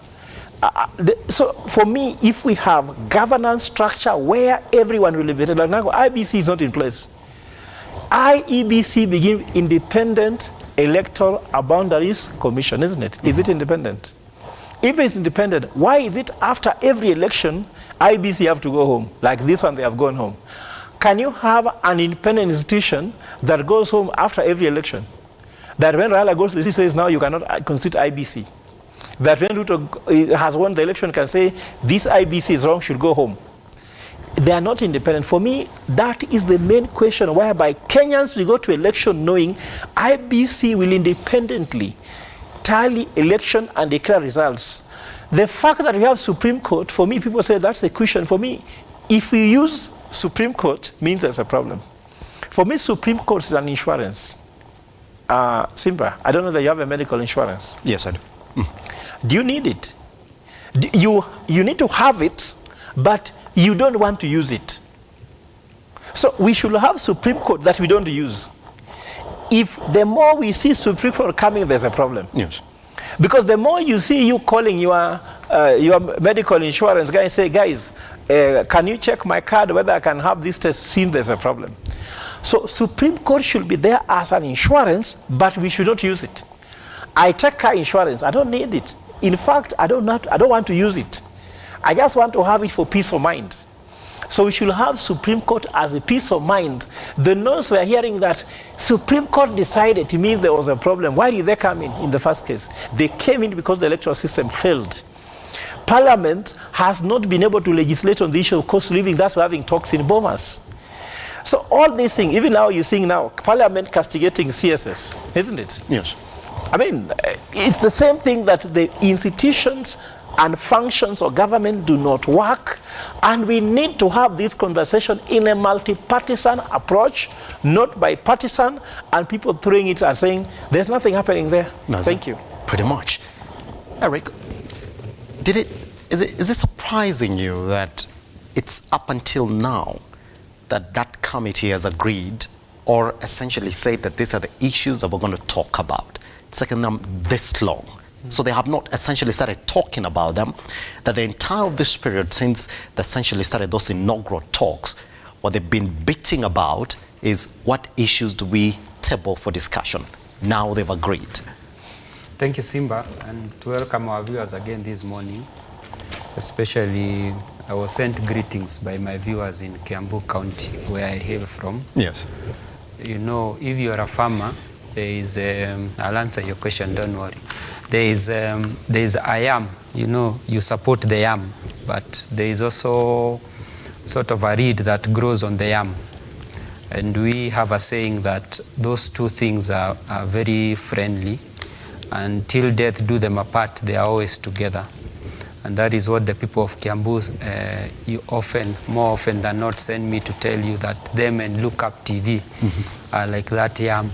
So for me, if we have governance structure where everyone will be better, like now IBC is not in place. IEBC begin independent electoral boundaries commission, isn't it? Is it independent? If it's independent, why is it after every election, IBC have to go home? Like this one, they have gone home. Can you have an independent institution that goes home after every election? That when Raila goes to the city, says now you cannot consider IBC. That when RUTO has won the election, can say this IBC is wrong, should go home. They are not independent. For me, that is the main question, whereby Kenyans will go to election knowing IBC will independently tally election and declare results. The fact that we have Supreme Court, for me, people say that's a cushion. For me, if we use Supreme Court, means there's a problem. For me, Supreme Court is an insurance. Simba, I don't know that you have a medical insurance. Yes, I do. Do you need it? You need to have it, but you don't want to use it. So we should have Supreme Court that we don't use. If the more we see Supreme Court coming, there's a problem. Yes. Because the more you see you calling your medical insurance guy and say, guys, can you check my card whether I can have this test? Seems there's a problem. So Supreme Court should be there as an insurance, but we should not use it. I take car insurance. I don't need it. In fact, I don't want to use it. I just want to have it for peace of mind. So we should have Supreme Court as a peace of mind. The noise we are hearing that Supreme Court decided to mean there was a problem. Why did they come in the first case? They came in because the electoral system failed. Parliament has not been able to legislate on the issue of cost of living. That's why we're having talks in Bomas. So all these things, even now you're seeing now, Parliament castigating CSS, isn't it? Yes. I mean, it's the same thing that the institutions and functions of government do not work, and we need to have this conversation in a multi-partisan approach, not bipartisan, and people throwing it and saying, there's nothing happening there. No, thank you. Pretty much. Eric, is it surprising you that it's up until now that committee has agreed or essentially said that these are the issues that we're going to talk about? It's taken them this long. So they have not essentially started talking about them. That the entire of this period, since they essentially started those inaugural talks, what they've been beating about is what issues do we table for discussion. Now they've agreed. Thank you, Simba, and to welcome our viewers again this morning. Especially, I was sent greetings by my viewers in Kiambu County, where I hail from. Yes. You know, if you're a farmer, there is, I'll answer your question, don't worry. There is a yam, you know, you support the yam, but there is also sort of a reed that grows on the yam. And we have a saying that those two things are very friendly. Until death do them apart, they are always together. And that is what the people of Kiambu more often than not send me to tell you, that them and Lookuptv are like that yam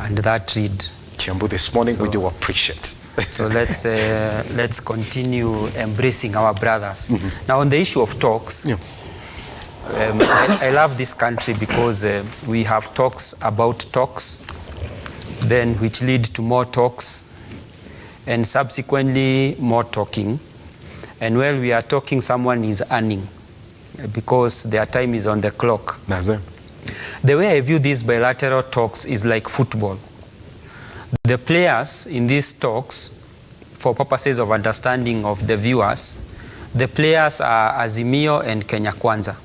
and that reed. Kiambu, this morning we do appreciate. So let's continue embracing our brothers. Now on the issue of talks, I love this country because we have talks about talks, then which lead to more talks, and subsequently more talking. And while we are talking, someone is earning because their time is on the clock. The way I view these bilateral talks is like football. The players in these talks, for purposes of understanding of the viewers, the players are Azimio and Kenya Kwanza.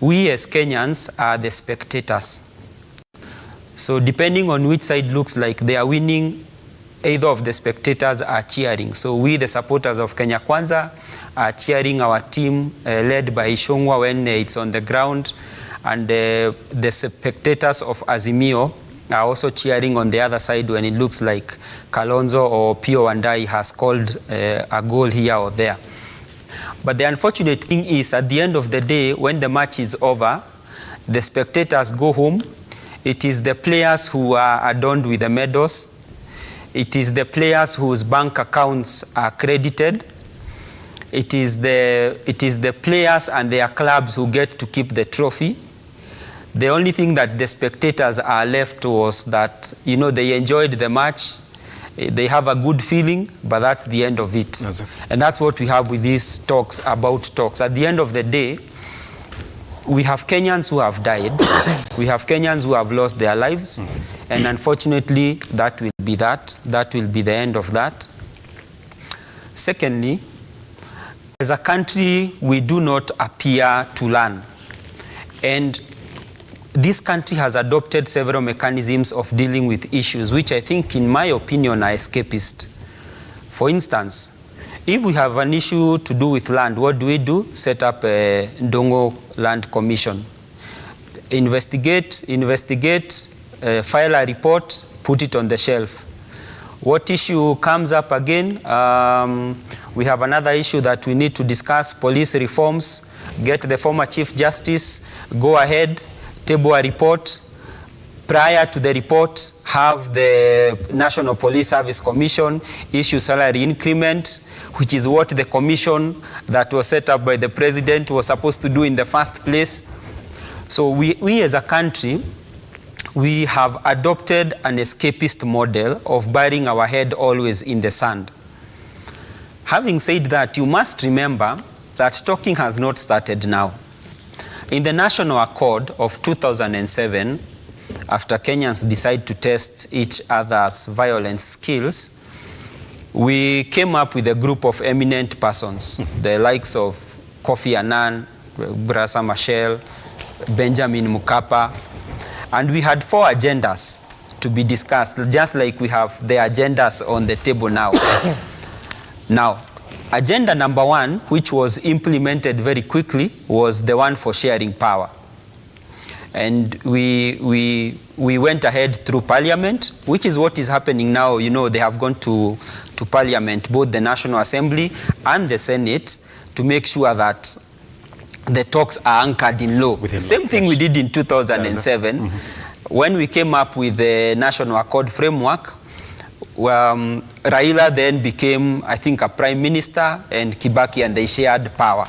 We as Kenyans are the spectators. So depending on which side looks like they are winning, either of the spectators are cheering. So we, the supporters of Kenya Kwanza, are cheering our team led by Ishongwa when it's on the ground, and the spectators of Azimio are also cheering on the other side when it looks like Kalonzo or Pio Wandai has scored a goal here or there. But the unfortunate thing is, at the end of the day, when the match is over, the spectators go home. It is the players who are adorned with the medals. It is the players whose bank accounts are credited. It is the players and their clubs who get to keep the trophy. The only thing that the spectators are left was that, you know, they enjoyed the match, they have a good feeling, but that's the end of it. And that's what we have with these talks about talks. At the end of the day, we have Kenyans who have died, we have Kenyans who have lost their lives, and unfortunately, that will be that. That will be the end of that. Secondly, as a country, we do not appear to learn. And this country has adopted several mechanisms of dealing with issues, which I think, in my opinion, are escapist. For instance, if we have an issue to do with land, what do? Set up a Ndongo Land Commission. Investigate, file a report, put it on the shelf. What issue comes up again? We have another issue that we need to discuss, police reforms. Get the former Chief Justice, go ahead, table a report. Prior to the report, have the National Police Service Commission issue salary increment, which is what the commission that was set up by the president was supposed to do in the first place. So we as a country, we have adopted an escapist model of burying our head always in the sand. Having said that, you must remember that talking has not started now. In the National Accord of 2007, after Kenyans decide to test each other's violence skills, we came up with a group of eminent persons, the likes of Kofi Annan, Brasa Machel, Benjamin Mkapa, and we had 4 agendas to be discussed, just like we have the agendas on the table now. Now, agenda number 1, which was implemented very quickly, was the one for sharing power. And we went ahead through Parliament, which is what is happening now. You know, they have gone to Parliament, both the National Assembly and the Senate, to make sure that the talks are anchored in law. Same thing we did in 2007, when we came up with the National Accord framework. Raila then became, I think, a prime minister, and Kibaki, and they shared power.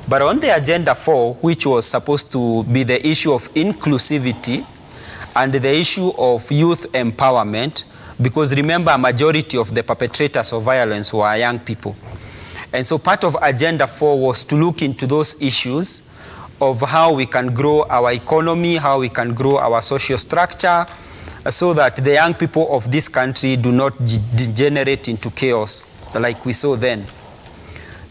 But on the agenda 4, which was supposed to be the issue of inclusivity and the issue of youth empowerment, because remember, a majority of the perpetrators of violence were young people. And so part of agenda 4 was to look into those issues of how we can grow our economy, how we can grow our social structure, so that the young people of this country do not degenerate into chaos like we saw then.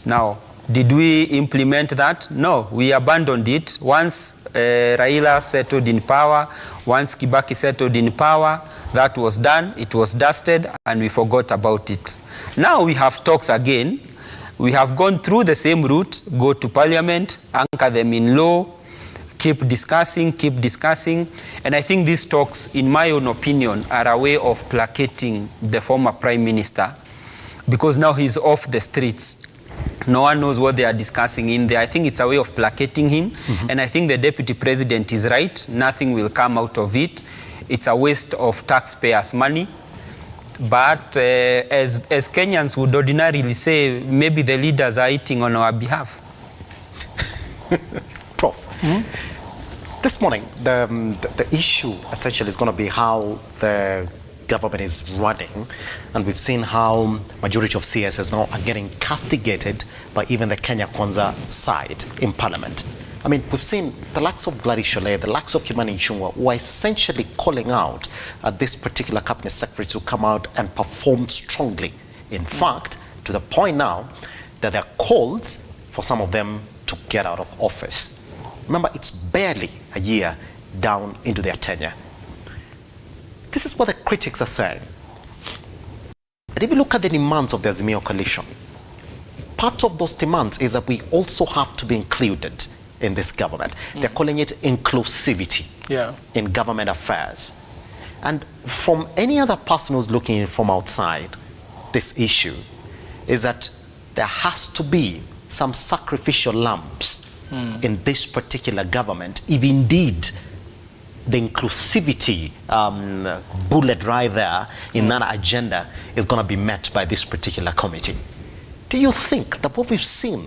Now, did we implement that? No, we abandoned it. Once Raila settled in power, once Kibaki settled in power, that was done, it was dusted, and we forgot about it. Now we have talks again. We have gone through the same route, go to Parliament, anchor them in law, keep discussing, and I think these talks, in my own opinion, are a way of placating the former Prime Minister, because now he's off the streets. No one knows what they are discussing in there. I think it's a way of placating him, and I think the Deputy President is right. Nothing will come out of it. It's a waste of taxpayers' money. But as Kenyans would ordinarily say, maybe the leaders are eating on our behalf. This morning, the issue essentially is going to be how the government is running, and we've seen how majority of CSs now are getting castigated by even the Kenya Kwanza side in parliament. I mean, we've seen the likes of Gladys Sholay, the likes of Kimani Ichung'wah, who are essentially calling out this particular cabinet secretary to come out and perform strongly. In fact, to the point now that there are calls for some of them to get out of office. Remember, it's barely a year down into their tenure. This is what the critics are saying. And if you look at the demands of the Azimio coalition, part of those demands is that we also have to be included in this government. They're calling it inclusivity in government affairs. And from any other person who's looking in from outside this issue, is that there has to be some sacrificial lambs in this particular government, if indeed the inclusivity bullet right there in that agenda is going to be met by this particular committee. Do you think that what we've seen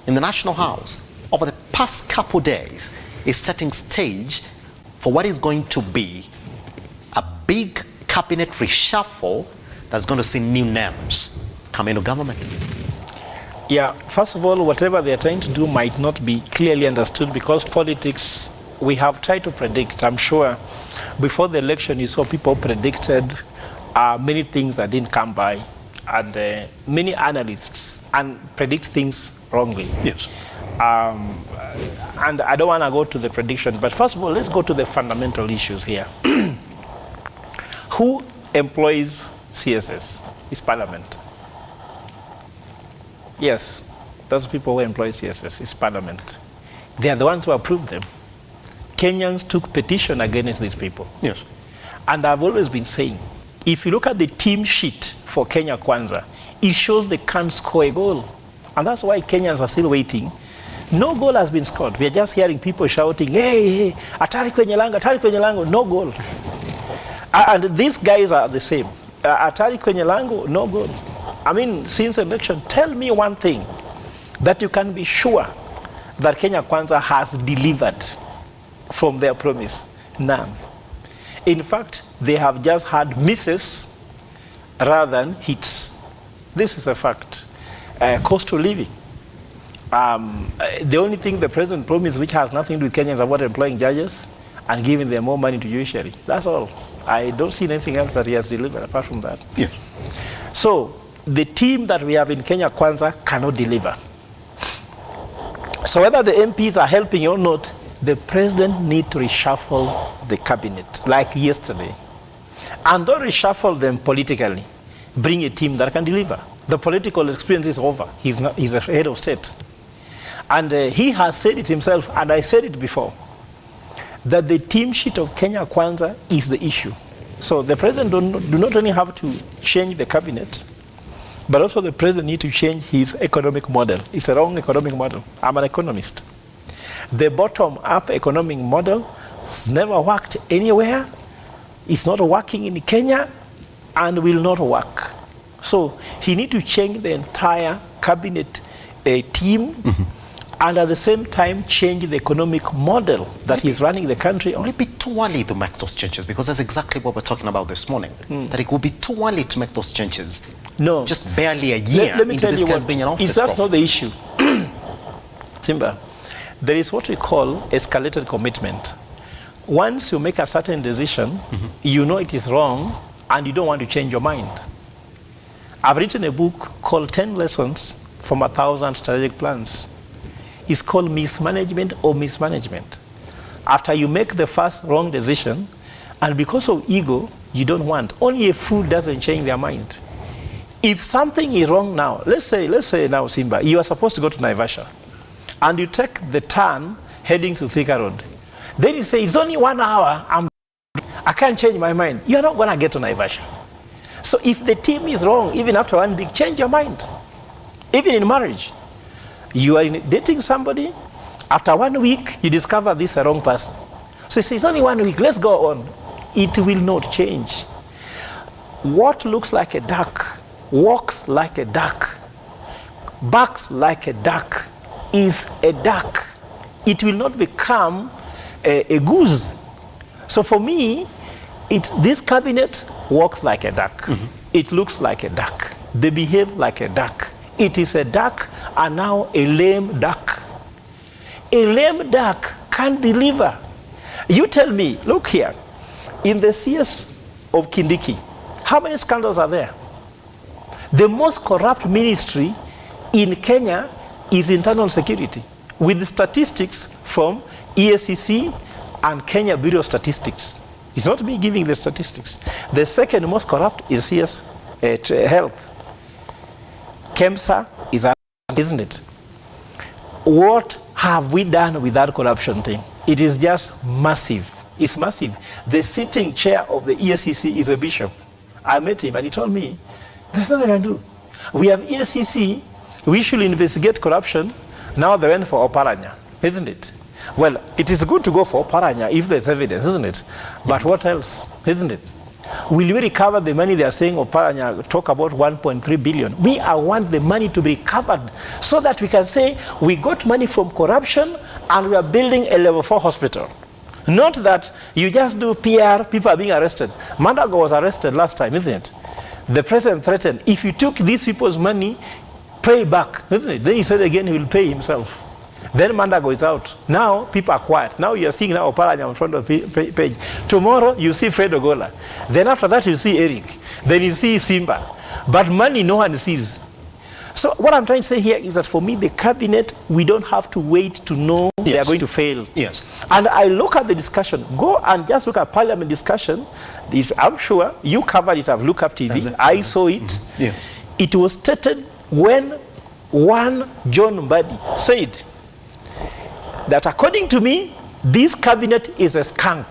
in the National House over the past couple days is setting stage for what is going to be a big cabinet reshuffle that's going to see new names come into government? Yeah, first of all, whatever they're trying to do might not be clearly understood, because politics, we have tried to predict. I'm sure before the election you saw people predicted many things that didn't come by, and many analysts predict things wrongly. Yes. And I don't want to go to the prediction, but first of all, let's go to the fundamental issues here. Who employs CSS? It's Parliament. Yes, those people who employ CSS, it's Parliament. They are the ones who approved them. Kenyans took petition against these people. Yes. And I've always been saying, if you look at the team sheet for Kenya Kwanza, it shows they can't score a goal. And that's why Kenyans are still waiting. No goal has been scored. We are just hearing people shouting, hey, atari kwenye lango, no goal. And these guys are the same. Atari kwenye lango, no goal. I mean, since election, tell me one thing that you can be sure that Kenya Kwanza has delivered from their promise. None. In fact, they have just had misses rather than hits. This is a fact. Cost of living. The only thing the president promised, which has nothing to do with Kenyans, about employing judges and giving them more money to judiciary. That's all. I don't see anything else that he has delivered apart from that. Yes. So the team that we have in Kenya Kwanza cannot deliver. So whether the MPs are helping or not, the president needs to reshuffle the cabinet like yesterday. And don't reshuffle them politically. Bring a team that can deliver. The political experience is over. He's a head of state. And he has said it himself, and I said it before, that the team sheet of Kenya Kwanza is the issue. So the president do not only have to change the cabinet, but also the president needs to change his economic model. It's a wrong economic model. I'm an economist. The bottom-up economic model has never worked anywhere. It's not working in Kenya and will not work. So he needs to change the entire cabinet team, and at the same time change the economic model that he's running the country on. Will it be too early to make those changes? Because that's exactly what we're talking about this morning. That it will be too early to make those changes. No. Just barely a year Let me into tell this you guy's what, being in office. that's not the issue. Simba, there is what we call escalated commitment. Once you make a certain decision, you know it is wrong, and you don't want to change your mind. I've written a book called 10 Lessons from 1,000 Strategic Plans. It's called Mismanagement or Mismanagement. After you make the first wrong decision, and because of ego, you don't want. Only a fool doesn't change their mind. If something is wrong now, let's say now, Simba, you are supposed to go to Naivasha, and you take the turn heading to Thika Road. Then you say, it's only 1 hour, I can't change my mind. You're not going to get to Naivasha. So if the team is wrong, even after 1 week, change your mind. Even in marriage, you are dating somebody, after 1 week, you discover this is a wrong person. So you say, it's only 1 week, let's go on. It will not change. What looks like a duck, walks like a duck, barks like a duck, is a duck. it will not become a goose. So for me, this cabinet walks like a duck. It looks like a duck. They behave like a duck. It is a duck, and now a lame duck. A lame duck can't deliver. You tell me, look here, in the CS of Kindiki, how many scandals are there? The most corrupt ministry in Kenya is internal security, with statistics from EACC and Kenya Bureau of Statistics. It's not me giving the statistics. The second most corrupt is CS Health. KEMSA is, isn't it? What have we done with that corruption thing? It is just massive. It's massive. The sitting chair of the EACC is a bishop. I met him and he told me, there's nothing I can do. We have EACC, we should investigate corruption. Now they went for Oparanya, isn't it? Well, it is good to go for Oparanya if there's evidence, isn't it? But what else, isn't it? Will we recover the money they are saying Oparanya talk about 1.3 billion? We want the money to be recovered so that we can say we got money from corruption and we are building a level 4 hospital. Not that you just do PR, people are being arrested. Mandago was arrested last time, isn't it? The president threatened, if you took these people's money, pay back, isn't it? Then he said again he will pay himself. Then Mandago is out. Now people are quiet. Now you're seeing now Oparanya in front of the page. Tomorrow you see Fred Ogola. Then after that you see Eric. Then you see Simba. But money no one sees. So what I'm trying to say here is that for me, the cabinet, we don't have to wait to know they are going to fail. Yes. And I look at the discussion. Go and just look at parliament discussion. This, I'm sure you covered it at Lookuptv. I saw it. Yeah. It was stated when one John Mbadi said that according to me, this cabinet is a skunk.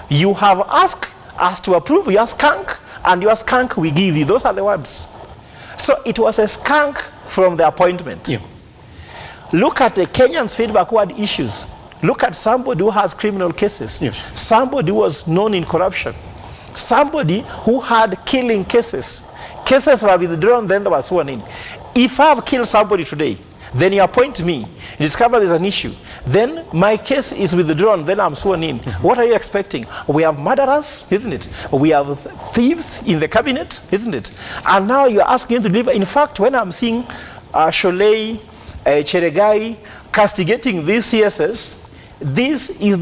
You have asked us to approve your skunk, and your skunk we give you. Those are the words. So it was a skunk from the appointment. Yeah. Look at the Kenyans' feedback who had issues. Look at somebody who has criminal cases. Yes. Somebody who was known in corruption. Somebody who had killing cases. Cases were withdrawn, then they were sworn in. If I have killed somebody today, then you appoint me, discover there's an issue, then my case is withdrawn, then I'm sworn in. What are you expecting? We have murderers, isn't it? We have thieves in the cabinet, isn't it? And now you're asking him to deliver. In fact, when I'm seeing Sholei, Cheregai castigating these CSS, this is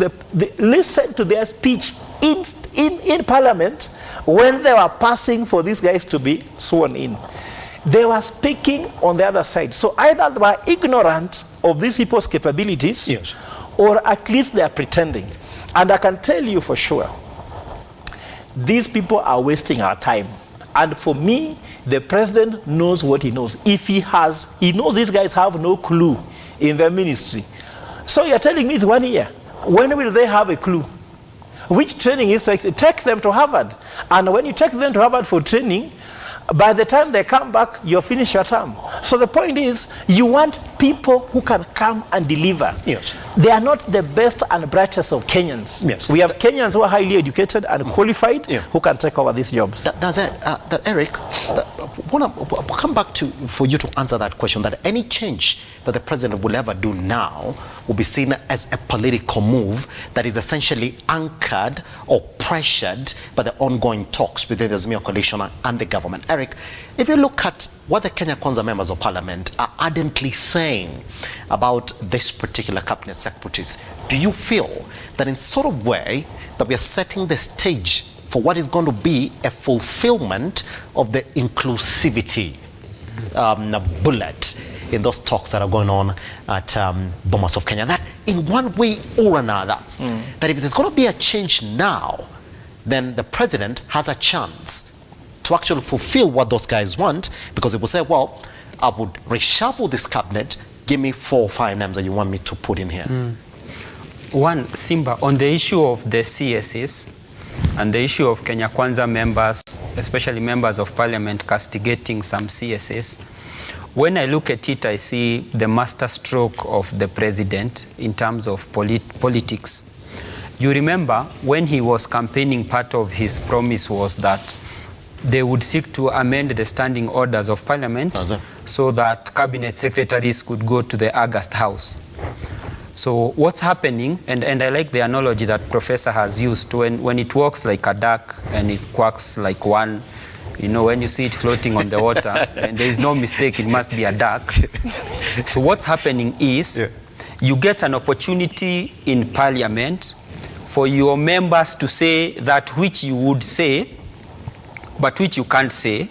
listen to their speech in Parliament when they were passing for these guys to be sworn in. They were speaking on the other side. So either they were ignorant of these people's capabilities, yes, or at least they are pretending. And I can tell you for sure, these people are wasting our time. And for me, the president knows what he knows. If he knows these guys have no clue in their ministry. So you're telling me it's 1 year. When will they have a clue? Which training is like, take them to Harvard. And when you take them to Harvard for training, by the time they come back, you're finished your term. So the point is, you want people who can come and deliver. Yes. They are not the best and brightest of Kenyans. Yes. We have Kenyans who are highly educated and qualified, who can take over these jobs. Eric, we'll come back to for you to answer that question, that any change that the president will ever do now will be seen as a political move that is essentially anchored or pressured by the ongoing talks between the Azimio coalition and the government. Eric, if you look at what the Kenya Kwanza members of parliament are ardently saying about this particular cabinet secretaries, do you feel that in sort of way that we are setting the stage for what is going to be a fulfillment of the inclusivity bullet in those talks that are going on at Bomas of Kenya, that in one way or another, that if there's going to be a change now, then the president has a chance to actually fulfill what those guys want, because they will say, well, I would reshuffle this cabinet, give me 4 or 5 names that you want me to put in here. One, Simba, on the issue of the CSs and the issue of Kenya Kwanza members, especially members of parliament castigating some CSs, when I look at it, I see the master stroke of the president in terms of politics. You remember when he was campaigning, part of his promise was that they would seek to amend the standing orders of parliament so that cabinet secretaries could go to the August House. So what's happening, and I like the analogy that Professor has used, when it walks like a duck and it quacks like one, you know, when you see it floating on the water, and there is no mistake, it must be a duck. So what's happening is, you get an opportunity in Parliament for your members to say that which you would say, but which you can't say,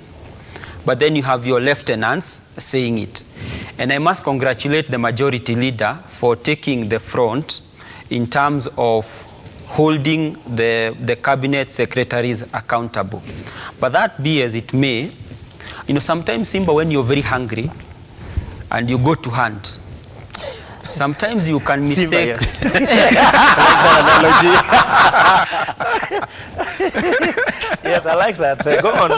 but then you have your lieutenants saying it. And I must congratulate the majority leader for taking the front in terms of holding the cabinet secretaries accountable. But that be as it may, you know, sometimes, Simba, when you're very hungry and you go to hunt, sometimes you can mistake. Simba, yes, I like that. Go on.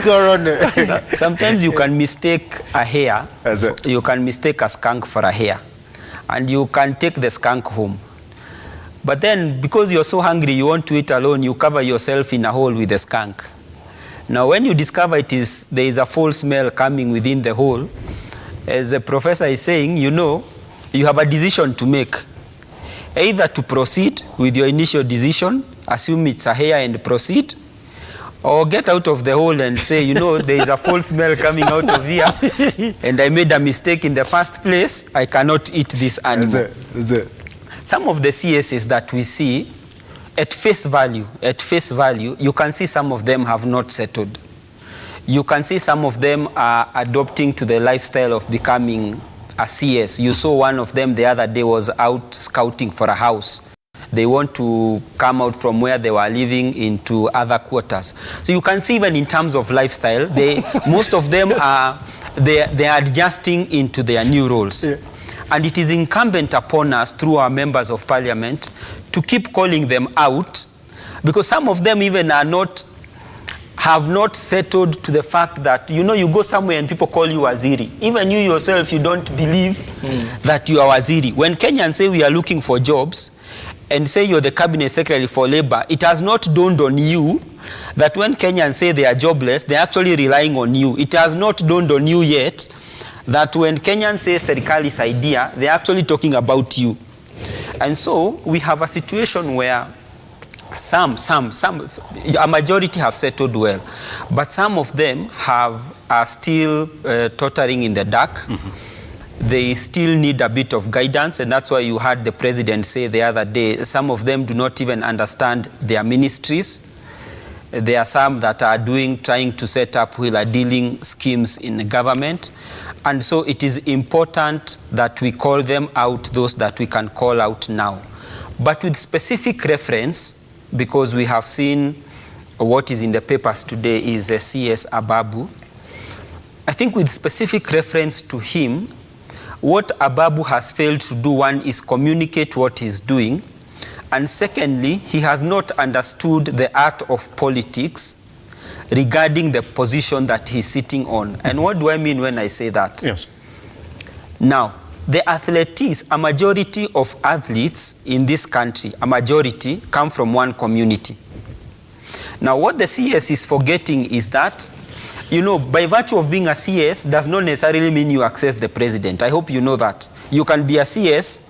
Go on. Sometimes you can mistake a hare. You can mistake a skunk for a hare, and you can take the skunk home. But then, because you're so hungry, you want to eat alone, you cover yourself in a hole with the skunk. Now, when you discover there is a foul smell coming within the hole, as the professor is saying, you know, you have a decision to make. Either to proceed with your initial decision, assume it's a hare and proceed, or get out of the hole and say, you know, there is a foul smell coming out of here, and I made a mistake in the first place, I cannot eat this animal. Some of the CSs that we see, at face value, you can see some of them have not settled. You can see some of them are adopting to the lifestyle of becoming a CS. You saw one of them the other day was out scouting for a house. They want to come out from where they were living into other quarters. So you can see even in terms of lifestyle, most of them are adjusting into their new roles. Yeah. And it is incumbent upon us, through our members of parliament, to keep calling them out, because some of them even have not settled to the fact that, you know, you go somewhere and people call you waziri. Even you yourself, you don't believe that you are waziri. When Kenyans say we are looking for jobs, and say you're the cabinet secretary for labor, it has not dawned on you that when Kenyans say they are jobless, they're actually relying on you. It has not dawned on you yet that when Kenyans say serikali's idea, they're actually talking about you. And so we have a situation where a majority have settled well, but some of them are still tottering in the dark. They still need a bit of guidance, and that's why you heard the president say the other day, some of them do not even understand their ministries. There are some that are trying to set up wheeler-dealing schemes in the government. And so it is important that we call them out, those that we can call out now. But with specific reference, because we have seen what is in the papers today is CS Ababu. I think with specific reference to him, what Ababu has failed to do, one, is communicate what he's doing. And secondly, he has not understood the art of politics regarding the position that he's sitting on. And what do I mean when I say that? Yes. Now, the athletes, a majority of athletes in this country, a majority come from one community. Now, what the CS is forgetting is that, you know, by virtue of being a CS does not necessarily mean you access the president. I hope you know that. You can be a CS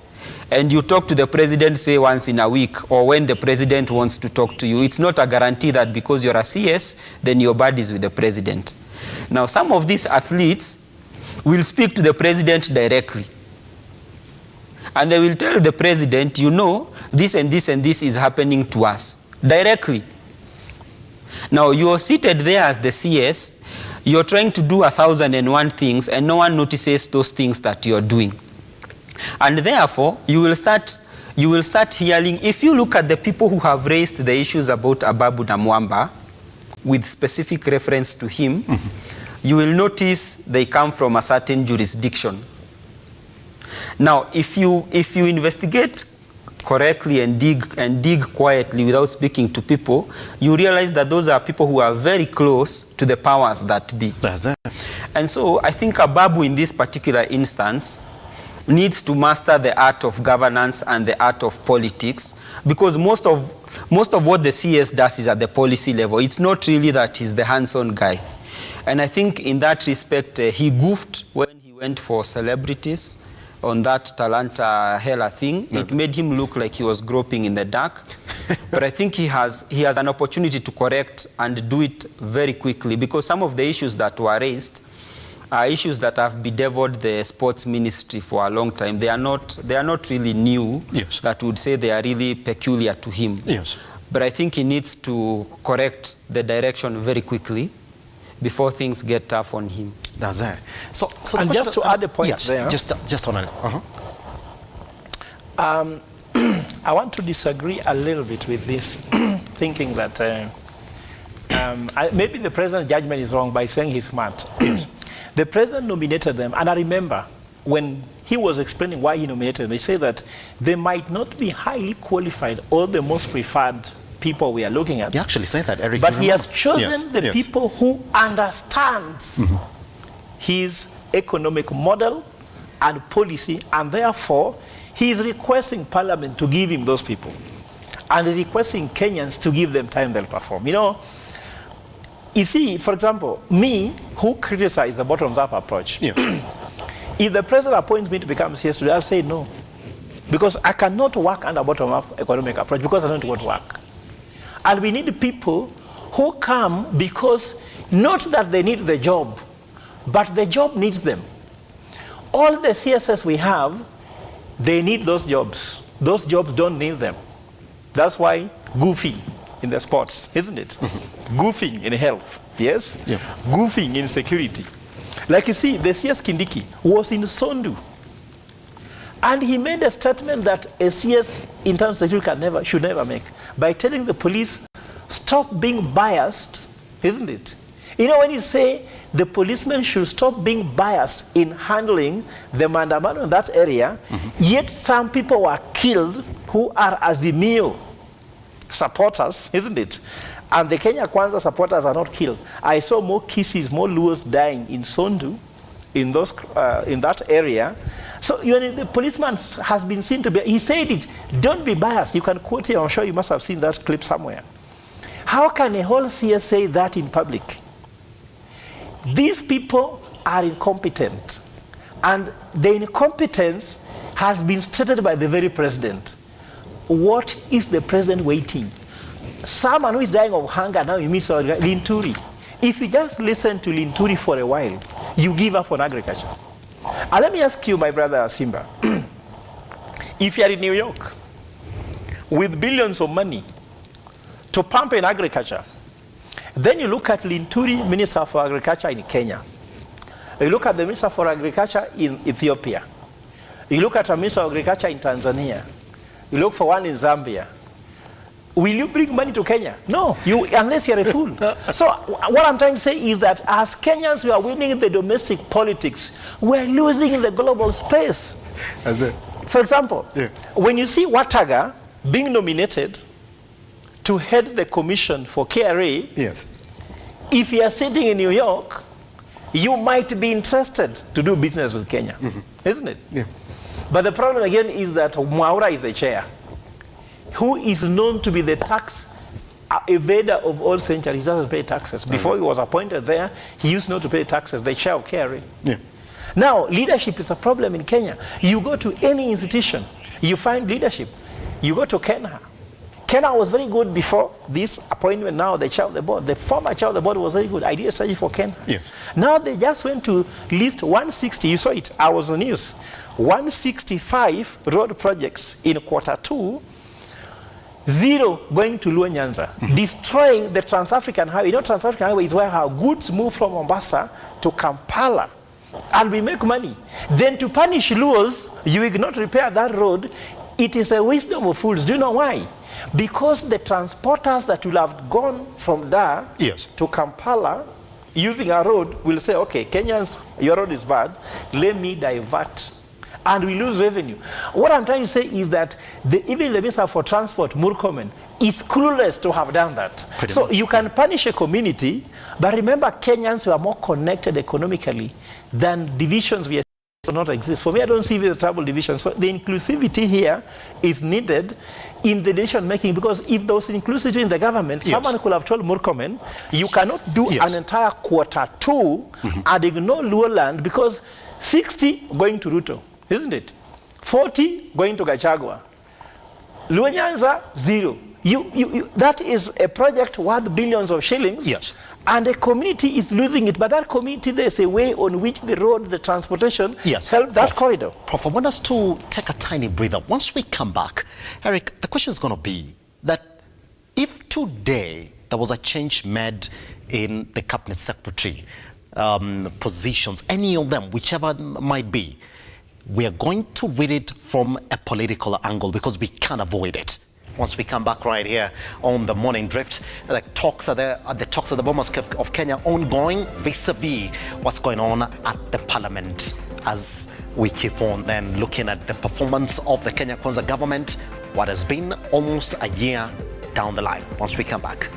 and you talk to the president, say, once in a week, or when the president wants to talk to you. It's not a guarantee that because you're a CS, then you're buddies with the president. Now, some of these athletes will speak to the president directly. And they will tell the president, you know, this and this and this is happening to us, directly. Now, you're seated there as the CS, you're trying to do 1,001 things, and no one notices those things that you're doing. And therefore, you will start hearing, if you look at the people who have raised the issues about Ababu Namwamba, with specific reference to him, you will notice they come from a certain jurisdiction. Now, if you investigate correctly and dig quietly without speaking to people, you realize that those are people who are very close to the powers that be. And so I think Ababu in this particular instance needs to master the art of governance and the art of politics, because most of what the CS does is at the policy level. It's not really that he's the hands-on guy. And I think in that respect, he goofed when he went for celebrities on that Talanta Hela thing. It made him look like he was groping in the dark. But I think he has an opportunity to correct and do it very quickly, because some of the issues that were raised are issues that have bedeviled the sports ministry for a long time. They are not really new. Yes. That would say they are really peculiar to him. Yes. But I think he needs to correct the direction very quickly before things get tough on him. That's it. So and just to add a point there. Just on it. I want to disagree a little bit with this, thinking that maybe the president's judgment is wrong by saying he's smart. The president nominated them, and I remember when he was explaining why he nominated them, they say that they might not be highly qualified or the most preferred people we are looking at. You actually say that, Eric. But he has chosen the people who understands his economic model and policy, and therefore he is requesting Parliament to give him those people, and requesting Kenyans to give them time they'll perform. You know, you see, for example, me, who criticize the bottoms-up approach, if the president appoints me to become CS today, I'll say no, because I cannot work under bottom-up economic approach, because I don't want to work. And we need people who come because not that they need the job, but the job needs them. All the CSS we have, they need those jobs. Those jobs don't need them. That's why goofing in the sports, isn't it? Goofing in health, yes? Yeah. Goofing in security. Like you see, the CS Kindiki was in Sondu. And he made a statement that a CS in terms of security should never make, by telling the police, stop being biased, isn't it? You know, when you say the policemen should stop being biased in handling the mandamano in that area, yet some people were killed who are azimio supporters, isn't it? And the Kenya Kwanza supporters are not killed. I saw more Kisis, more Luos dying in Sondu, in that area. So the policeman has been seen to be, he said it, don't be biased. You can quote it, I'm sure you must have seen that clip somewhere. How can a whole CS say that in public? These people are incompetent. And the incompetence has been stated by the very president. What is the president waiting? Someone who is dying of hunger now, you miss Linturi. If you just listen to Linturi for a while, you give up on agriculture. And let me ask you, my brother Simba, if you are in New York with billions of money to pump in agriculture, then you look at Linturi, Minister for Agriculture in Kenya. You look at the Minister for Agriculture in Ethiopia. You look at the Minister of Agriculture in Tanzania. You look for one in Zambia. Will you bring money to Kenya? No, unless you're a fool. So what I'm trying to say is that as Kenyans, we are winning the domestic politics. We're losing in the global space. For example, when you see Wataga being nominated to head the commission for KRA, if you are sitting in New York, you might be interested to do business with Kenya, isn't it? But the problem again is that Mwaura is the chair, who is known to be the tax evader of all centuries. He doesn't pay taxes. Before he was appointed there, he used not to pay taxes, the chair of KRA. Now, leadership is a problem in Kenya. You go to any institution, you find leadership. You go to Kenya. Kenya was very good before this appointment. Now the chair of the board, the former chair of the board was very good. Idea strategy for Kenya. Now they just went to list 160. You saw it. I was on news. 165 road projects in Q2. 0 going to Luo Nyanza, destroying the Trans-African Highway. You know, Trans-African Highway is where our goods move from Mombasa to Kampala, and we make money. Then to punish Luos, you will not repair that road. It is a wisdom of fools. Do you know why? Because the transporters that will have gone from there to Kampala using a road will say, okay, Kenyans, your road is bad, let me divert. And we lose revenue. What I'm trying to say is that even the Minister for Transport, Murkomen, is clueless to have done that. So you can punish a community, but remember Kenyans who are more connected economically than divisions we do not exist. For me, I don't see the trouble division. So the inclusivity here is needed in the decision making, because if there was inclusivity in the government, someone could have told Murkomen, you cannot do an entire Q2 and ignore Luo land, because 60 going to RUTO. isn't it? 40 going to Gachagua. Luo Nyanza, 0. That is a project worth billions of shillings. Yes. And the community is losing it. But that community, there's a way on which the road, the transportation, help that corridor. Prof, I want us to take a tiny breather. Once we come back, Eric, the question is going to be that if today there was a change made in the cabinet secretary positions, any of them, whichever might be, we are going to read it from a political angle because we can't avoid it. Once we come back right here on the Morning Drift, the talks at the Bomas of Kenya ongoing vis-a-vis what's going on at the parliament as we keep on then looking at the performance of the Kenya Kwanza government, what has been almost a year down the line. Once we come back.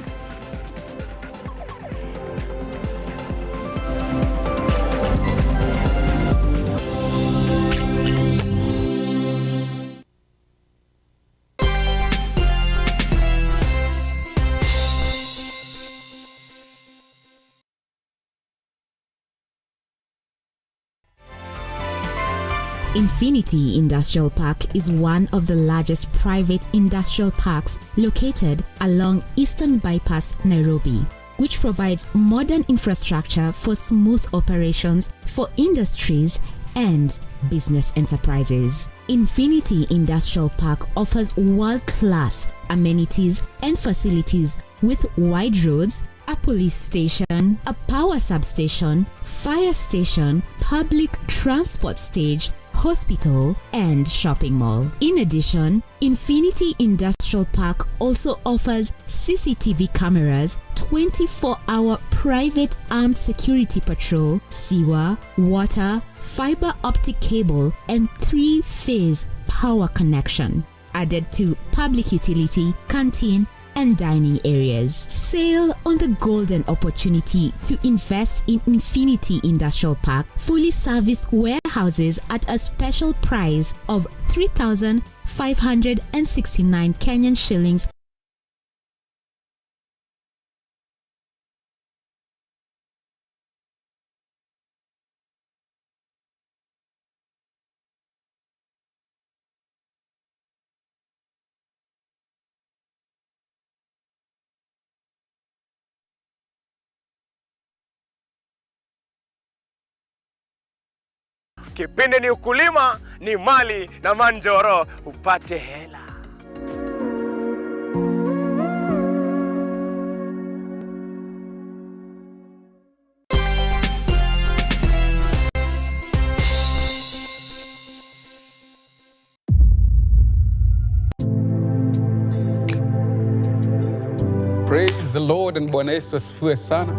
Infinity Industrial Park is one of the largest private industrial parks located along Eastern Bypass, Nairobi, which provides modern infrastructure for smooth operations for industries and business enterprises. Infinity Industrial Park offers world-class amenities and facilities with wide roads, a police station, a power substation, fire station, public transport stage, hospital, and shopping mall. In addition, Infinity Industrial Park also offers CCTV cameras, 24-hour private armed security patrol, sewer, water, fiber optic cable, and 3-phase power connection, added to public utility, canteen, and dining areas. Sail on the golden opportunity to invest in Infinity Industrial Park fully serviced warehouses at a special price of 3,569 Kenyan shillings. Kipindi ni ukulima, ni mali na manjoro, upate hela. Praise the Lord and Bwana Yesu asifiwe sana.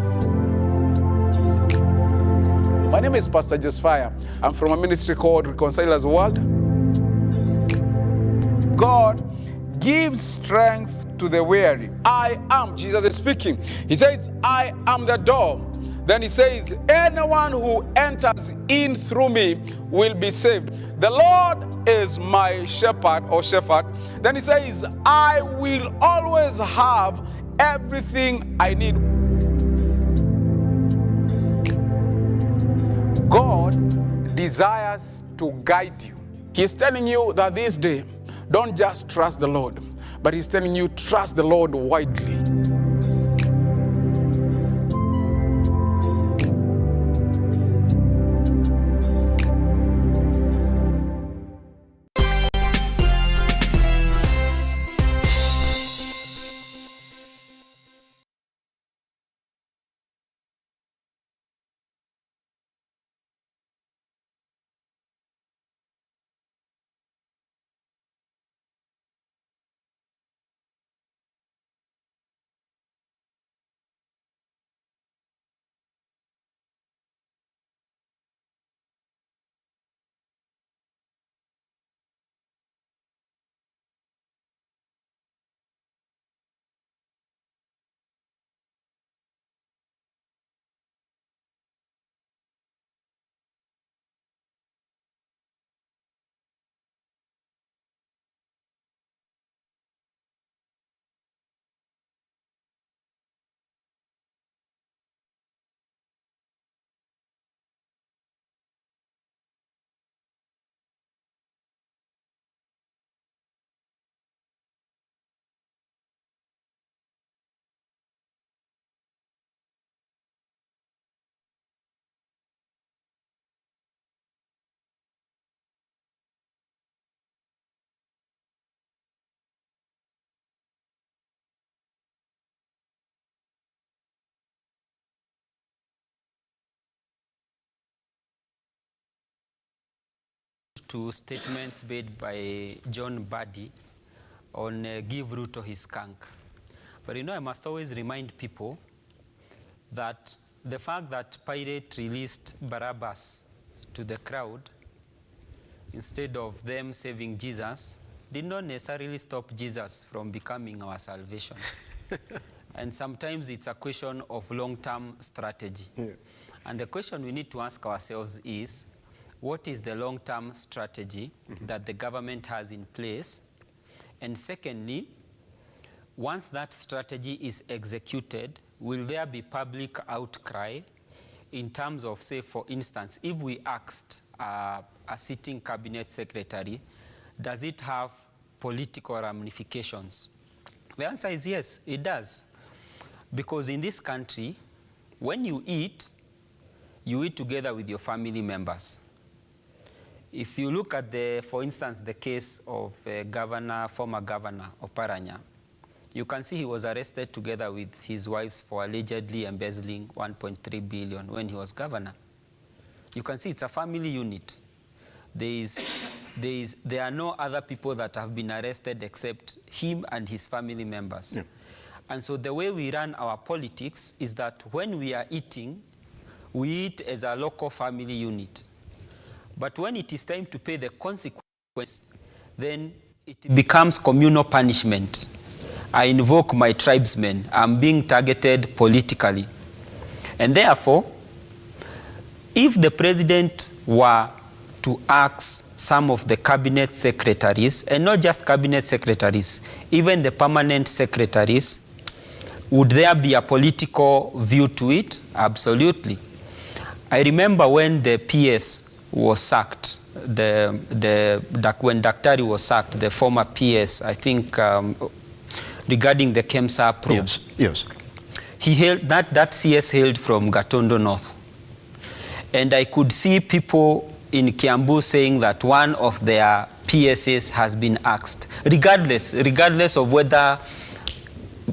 My name is Pastor Joseph. I'm from a ministry called Reconcilers World. God gives strength to the weary. I am, Jesus is speaking. He says, I am the door. Then he says, anyone who enters in through me will be saved. The Lord is my shepherd or shepherd. Then he says, I will always have everything I need. God desires to guide you. He's telling you that this day, don't just trust the Lord, but he's telling you, trust the Lord widely. to statements made by John Buddy on give RUTO his skunk. But I must always remind people that the fact that Pilate released Barabbas to the crowd instead of them saving Jesus did not necessarily stop Jesus from becoming our salvation. And sometimes it's a question of long-term strategy. Yeah. And the question we need to ask ourselves is, what is the long-term strategy that the government has in place? And secondly, once that strategy is executed, will there be public outcry in terms of, say, for instance, if we asked a sitting cabinet secretary, does it have political ramifications? The answer is yes, it does. Because in this country, when you eat together with your family members. If you look at for instance, the case of former governor of Paranya, you can see he was arrested together with his wives for allegedly embezzling 1.3 billion when he was governor. You can see it's a family unit. There are no other people that have been arrested except him and his family members. Yeah. And so the way we run our politics is that when we are eating, we eat as a local family unit. But when it is time to pay the consequences, then it becomes communal punishment. I invoke my tribesmen. I'm being targeted politically. And therefore, if the president were to ask some of the cabinet secretaries, and not just cabinet secretaries, even the permanent secretaries, would there be a political view to it? Absolutely. I remember when the PS was sacked, when Daktari was sacked, the former PS, I think, regarding the KEMSA probe. Yes. He hailed, that CS hailed from Gatondo North. And I could see people in Kiambu saying that one of their PSAs has been axed, regardless of whether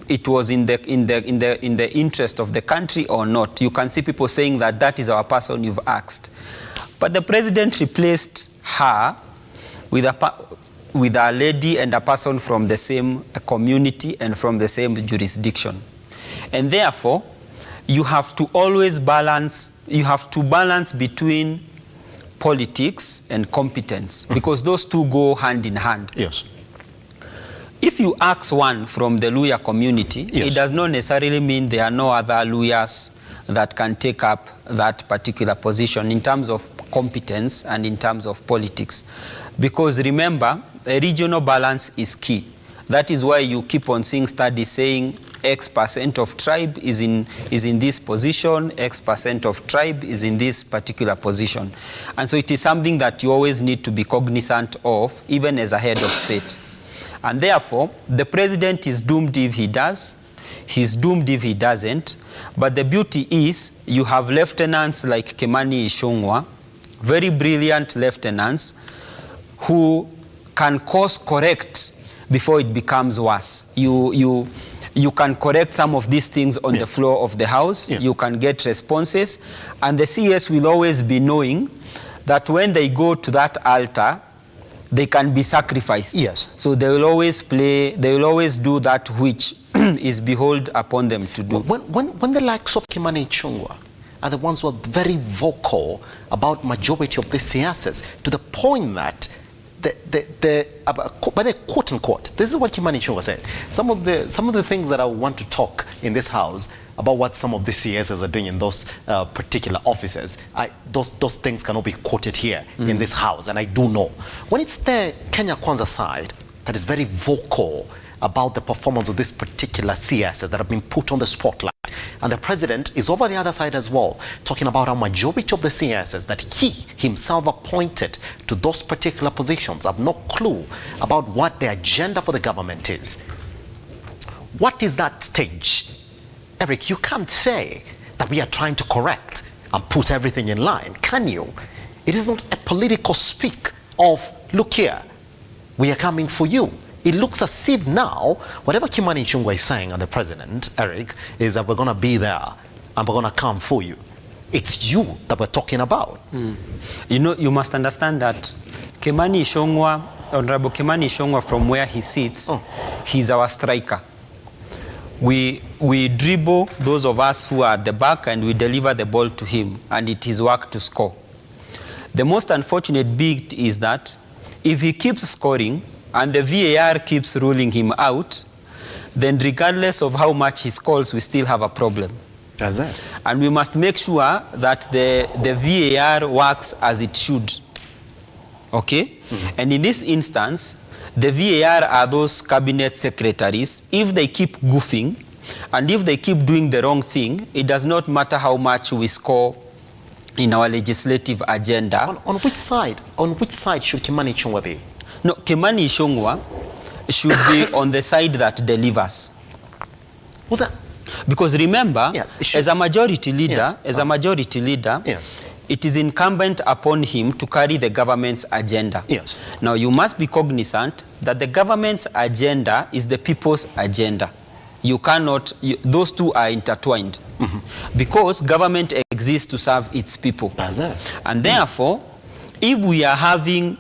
it was in the interest of the country or not. You can see people saying that is our person you've axed. But the president replaced her with a lady and a person from the same community and from the same jurisdiction. And therefore, you have to always balance between politics and competence, because those two go hand in hand. Yes. If you ask one from the Luya community, yes, it does not necessarily mean there are no other Luyas that can take up that particular position in terms of competence and in terms of politics. Because remember, a regional balance is key. That is why you keep on seeing studies saying X% of tribe is in this position, X% of tribe is in this particular position. And so it is something that you always need to be cognizant of, even as a head of state. And therefore, the president is doomed if he does, he's doomed if he doesn't. But the beauty is, you have lieutenants like Kimani Ichung'wah, very brilliant lieutenants, who can course correct before it becomes worse. You can correct some of these things on the floor of the House. You can get responses. And the CS will always be knowing that when they go to that altar, they can be sacrificed. Yes. So they will always do that which is behold upon them to do. When the likes of Kimani Ichung'wah are the ones who are very vocal about majority of the CSs, to the point that by the quote unquote, this is what Kimani Ichung'wah said. Some of the things that I want to talk in this house about what some of the CSs are doing in those particular offices, those things cannot be quoted here in this house, and I do know. When it's the Kenya Kwanza side that is very vocal about the performance of this particular CSs that have been put on the spotlight, and the president is over the other side as well, talking about how majority of the CSs that he himself appointed to those particular positions have no clue about what the agenda for the government is. What is that stage? Eric, you can't say that we are trying to correct and put everything in line, can you? It is not a political speak of, look here, we are coming for you. It looks as if now, whatever Kimani Ichung'wah is saying, and the president, Eric, is that we're going to be there and we're going to come for you. It's you that we're talking about. You know, you must understand that Kimani Ichung'wah, Honorable Kimani Ichung'wah, from where he sits, he's our striker. We dribble those of us who are at the back and we deliver the ball to him, and it is work to score. The most unfortunate bit is that if he keeps scoring and the VAR keeps ruling him out, then regardless of how much he scores, we still have a problem. That's it. And we must make sure that the VAR works as it should. Okay? And in this instance, the VAR are those cabinet secretaries. If they keep goofing and if they keep doing the wrong thing, it does not matter how much we score in our legislative agenda. On which side? On which side should Kimani Ichung'wah be? No, Kimani Ichung'wah should be on the side that delivers. What's that? Because remember, as a majority leader, it is incumbent upon him to carry the government's agenda. Yes. Now you must be cognizant that the government's agenda is the people's agenda. You cannot, those two are intertwined. Because government exists to serve its people. And therefore, if we are having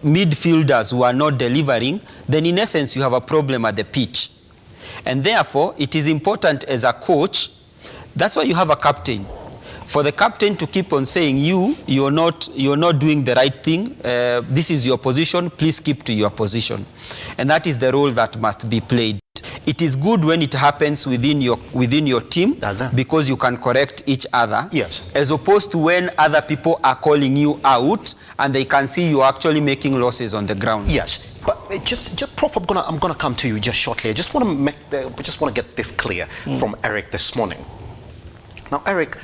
midfielders who are not delivering, then in essence you have a problem at the pitch. And therefore, it is important as a coach, that's why you have a captain. For the captain to keep on saying, you're not doing the right thing, this is your position, please keep to your position. And that is the role that must be played. It is good when it happens within your team, because you can correct each other, as opposed to when other people are calling you out and they can see you actually making losses on the ground. Yes, but just Prof, I'm gonna come to you just shortly. I just want to get this clear from Eric this morning. Now, Eric,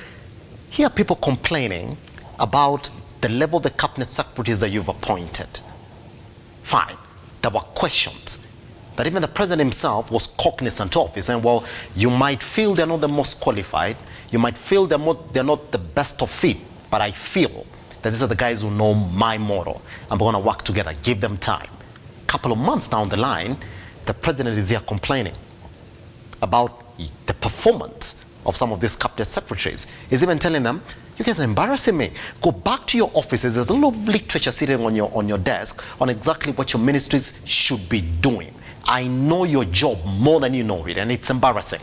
here are people complaining about the level of the cabinet secretaries that you've appointed. Fine, there were questions that even the president himself was cognizant of. He's saying, well, you might feel they're not the most qualified, you might feel they're not the best of fit, but I feel that these are the guys who know my model, and we're going to work together, give them time. A couple of months down the line, the president is here complaining about the performance of some of these cabinet secretaries. He's even telling them, you guys are embarrassing me. Go back to your offices. There's a lot of literature sitting on your desk on exactly what your ministries should be doing. I know your job more than you know it, and it's embarrassing.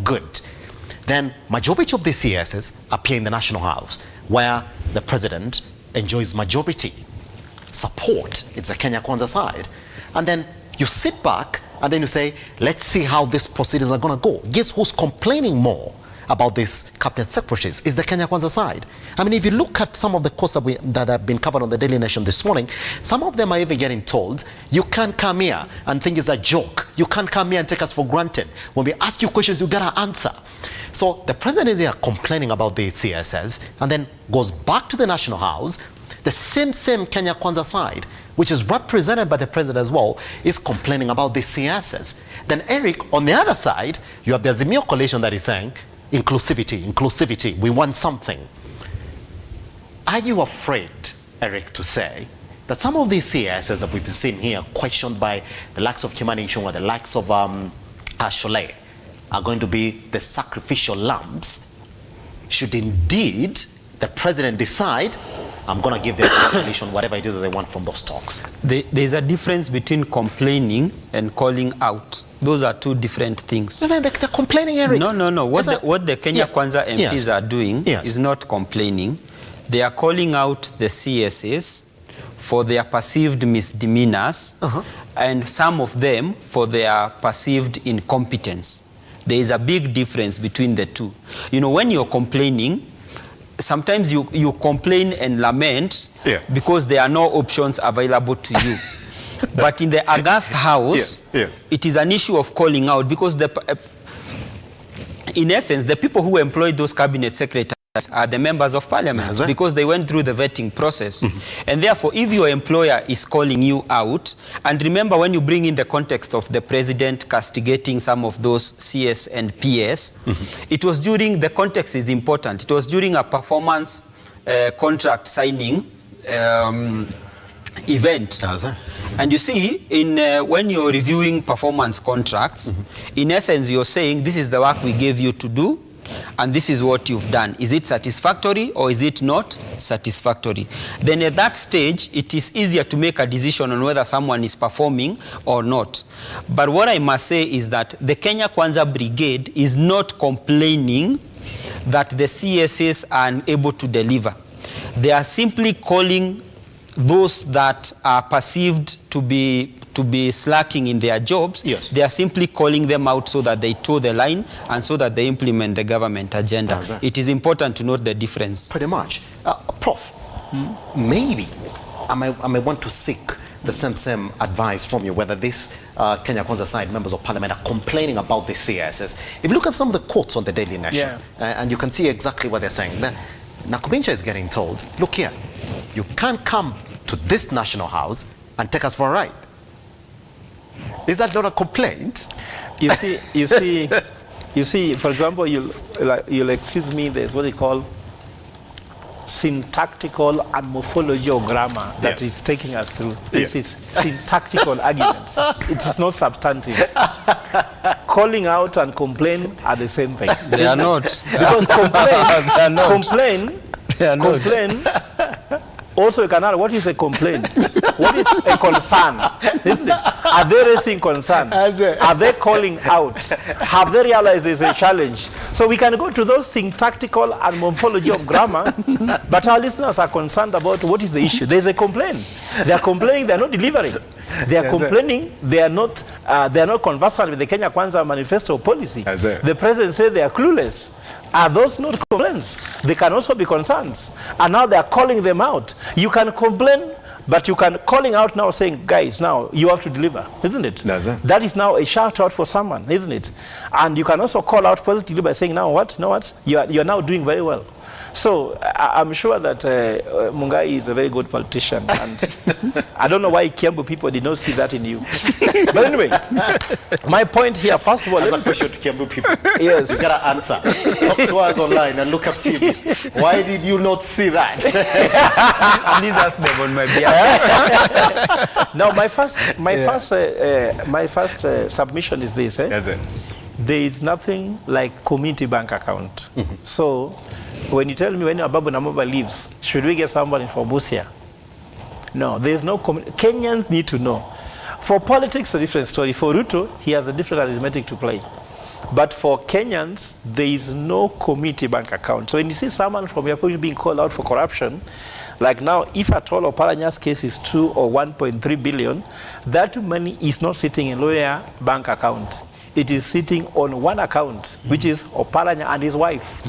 Good. Then majority of the CSs appear in the National House, where the president enjoys majority support. It's the Kenya Kwanza side. And then you sit back and then you say, let's see how these proceedings are going to go. Guess who's complaining more about these cabinet secretaries? Is the Kenya Kwanza side. I mean, if you look at some of the courses that have been covered on the Daily Nation this morning, some of them are even getting told, you can't come here and think it's a joke. You can't come here and take us for granted. When we ask you questions, you got to answer. So the president is here complaining about the CSS and then goes back to the National House. The same Kenya Kwanza side, which is represented by the president as well, is complaining about the CSS. Then Eric, on the other side, you have the Azimio coalition that is saying, inclusivity, we want something. Are you afraid, Eric, to say that some of these CSs that we've been seeing here, questioned by the likes of Kimani Ichung'wah, the likes of Ashole, are going to be the sacrificial lambs? Should indeed the president decide, I'm going to give this coalition whatever it is that they want from those talks? There's a difference between complaining and calling out. Those are two different things. They're complaining, Eric. No. What the Kenya Kwanza MPs are doing is not complaining. They are calling out the CSs for their perceived misdemeanors and some of them for their perceived incompetence. There is a big difference between the two. You know, when you're complaining, sometimes you complain and lament because there are no options available to you. But in the August House, it is an issue of calling out, because in essence, the people who employ those cabinet secretaries are the members of parliament, because they went through the vetting process. And therefore, if your employer is calling you out, and remember when you bring in the context of the president castigating some of those CS and PS, it was during, the context is important, it was during a performance contract signing event. And you see, when you're reviewing performance contracts, in essence, you're saying, this is the work we gave you to do, and this is what you've done. Is it satisfactory or is it not satisfactory? Then at that stage, it is easier to make a decision on whether someone is performing or not. But what I must say is that the Kenya Kwanza Brigade is not complaining that the CSAs are unable to deliver. They are simply calling those that are perceived to be slacking in their jobs. Yes. They are simply calling them out so that they toe the line and so that they implement the government agenda. It is important to note the difference. Pretty much. Prof, maybe I may want to seek the same advice from you, whether this Kenya Kwanza side members of parliament are complaining about the CSS. If you look at some of the quotes on the Daily Nation, and you can see exactly what they're saying. Nakubincha is getting told, look here, you can't come to this national house and take us for a ride. Is that not a complaint? You see, for example, you'll excuse me, there's what they call syntactical and morphology of grammar that is taking us through. This is syntactical arguments. It is not substantive. Calling out and complain are the same thing. They are not. Because complain, also you can ask, what is a complaint? What is a concern? Isn't it? Are they raising concerns? Are they calling out? Have they realized there's a challenge? So we can go to those syntactical and morphology of grammar, but our listeners are concerned about what is the issue. There's a complaint. They are complaining, they are not delivering. They are complaining, they are not conversant with the Kenya Kwanza manifesto policy. The president said they are clueless. Are those not complaints? They can also be concerns. And now they are calling them out. You can complain, but you can calling out now saying, guys, now you have to deliver, isn't it? That is now a shout out for someone, isn't it? And you can also call out positively by saying, now what? You're now doing very well. So I'm sure that Mungai is a very good politician, and I don't know why Kiambu people did not see that in you. But anyway, my point here, first of all, that's a question to Kiambu people. Yes, you gotta answer. Talk to us online and Lookuptv. Why did you not see that? Please ask them on my behalf. Now, my first submission is this. There is nothing like community bank account. So when you tell me when Ababu Namova leaves, should we get somebody from Busia? No, there is no Kenyans need to know. For politics, a different story. For RUTO, he has a different arithmetic to play. But for Kenyans, there is no community bank account. So when you see someone from your point being called out for corruption, like now, if at all Oparanya's case is 2 or 1.3 billion, that money is not sitting in lawyer bank account. It is sitting on one account, which is Oparanya and his wife.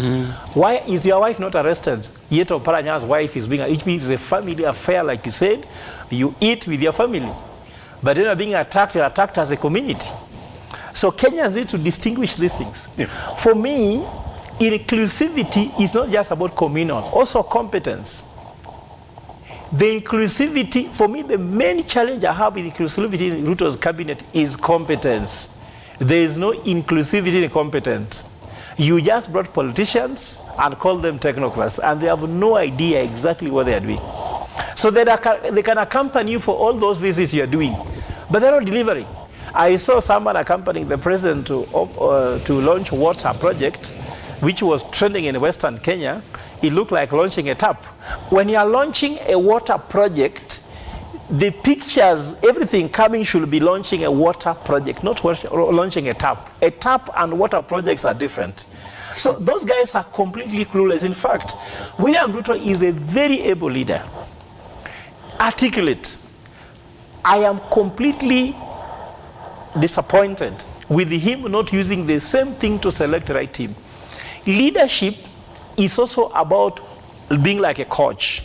Why is your wife not arrested? Yet Oparanya's wife is being, it means a family affair, like you said. You eat with your family. But then you're being attacked, you're attacked as a community. So Kenyans need to distinguish these things. For me, inclusivity is not just about communal, also competence. The inclusivity, for me, the main challenge I have with inclusivity in Ruto's cabinet is competence. There is no inclusivity in competence. You just brought politicians and called them technocrats, and they have no idea exactly what they are doing. So they can accompany you for all those visits you are doing, but they're not delivering. I saw someone accompanying the president to launch water project, which was trending in Western Kenya. It looked like launching a tap. When you are launching a water project, the pictures, everything coming should be launching a water project, not launching a tap. A tap and water projects are different. So those guys are completely clueless. In fact, William Ruto is a very able leader, articulate. I am completely disappointed with him not using the same thing to select the right team. Leadership is also about being like a coach.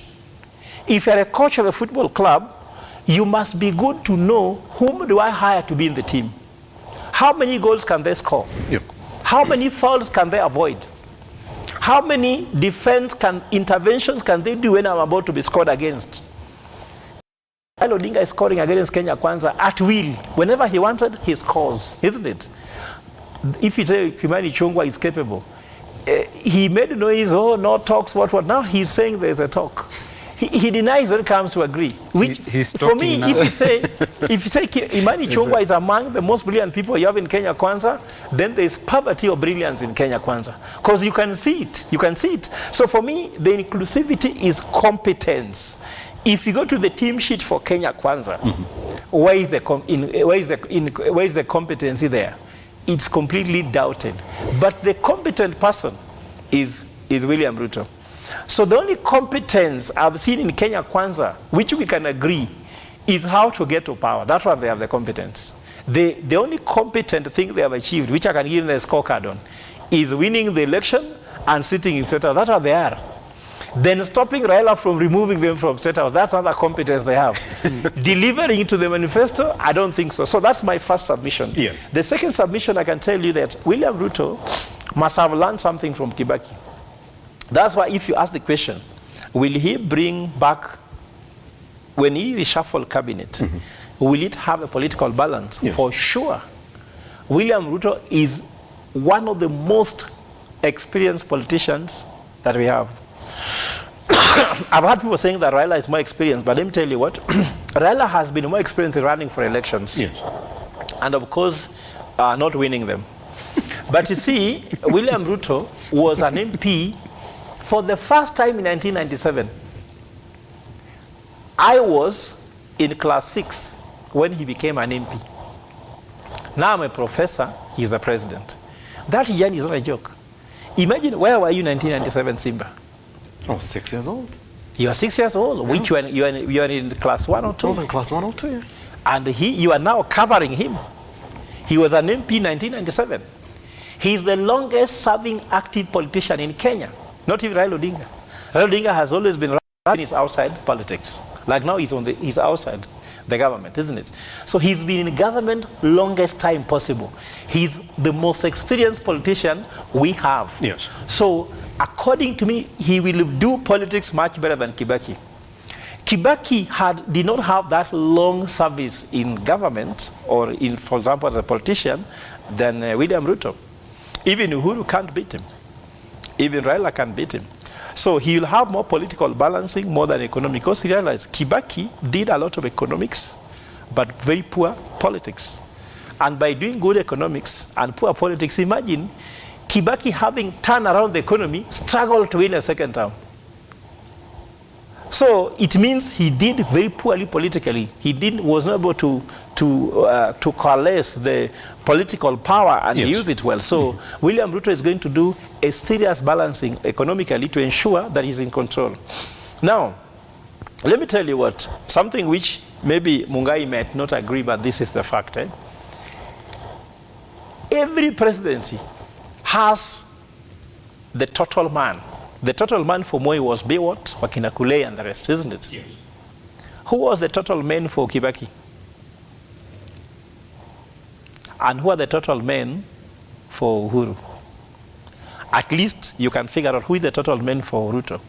If you're a coach of a football club, you must be good to know whom do I hire to be in the team. How many goals can they score? How many fouls can they avoid? How many interventions can they do when I'm about to be scored against? Odinga is scoring against Kenya Kwanza at will. Whenever he wanted, he scores, isn't it? If you say Kimani Chungwa is capable, he made noise, oh, no talks, what. Now he's saying there's a talk. He denies when it comes to agree. Which, for me, if you say Imani Chungwa is among the most brilliant people you have in Kenya Kwanza, then there's poverty or brilliance in Kenya Kwanza. Because you can see it. You can see it. So for me, the inclusivity is competence. If you go to the team sheet for Kenya Kwanza, where is the competency there? It's completely doubted. But the competent person is William Ruto. So the only competence I've seen in Kenya Kwanza, which we can agree, is how to get to power. That's what they have the competence. The only competent thing they have achieved, which I can give them a scorecard on, is winning the election and sitting in State House. That's what they are. Then stopping Raila from removing them from State House, that's another competence they have. Delivering to the manifesto, I don't think so. So that's my first submission. Yes. The second submission, I can tell you that William Ruto must have learned something from Kibaki. That's why if you ask the question, will he bring back, when he reshuffle cabinet, will it have a political balance? Yes. For sure. William Ruto is one of the most experienced politicians that we have. I've heard people saying that Raila is more experienced, but let me tell you what, Raila has been more experienced in running for elections. Yes. And of course, not winning them. But you see, William Ruto was an MP for the first time in 1997. I was in class 6 when he became an MP. Now I'm a professor, he's the president. That journey is not a joke. Imagine, where were you in 1997, Simba? Oh, 6 years old. You are 6 years old, which you are in class 1 or 2. I was in class 1 or 2, yeah. And you are now covering him. He was an MP in 1997. He's the longest serving active politician in Kenya. Not even Raila Odinga. Raila Odinga has always been running outside politics. Like now he's outside the government, isn't it? So he's been in government longest time possible. He's the most experienced politician we have. Yes. So according to me, he will do politics much better than Kibaki. Kibaki did not have that long service in government or in, for example, as a politician than William Ruto. Even Uhuru can't beat him. Even Raila can't beat him. So he will have more political balancing more than economic. Because he realized Kibaki did a lot of economics, but very poor politics. And by doing good economics and poor politics, imagine Kibaki, having turned around the economy, struggled to win a second term. So it means he did very poorly politically. He was not able to coalesce the political power and use it well. So William Ruto is going to do a serious balancing economically to ensure that he's in control. Now, let me tell you what, something which maybe Mungai might not agree, but this is the fact. Every presidency has the total man. The total man for Moi was Biwott, Wakina Kulei, and the rest, isn't it? Yes. Who was the total man for Kibaki? And who are the total men for Uhuru? At least you can figure out who is the total man for Ruto.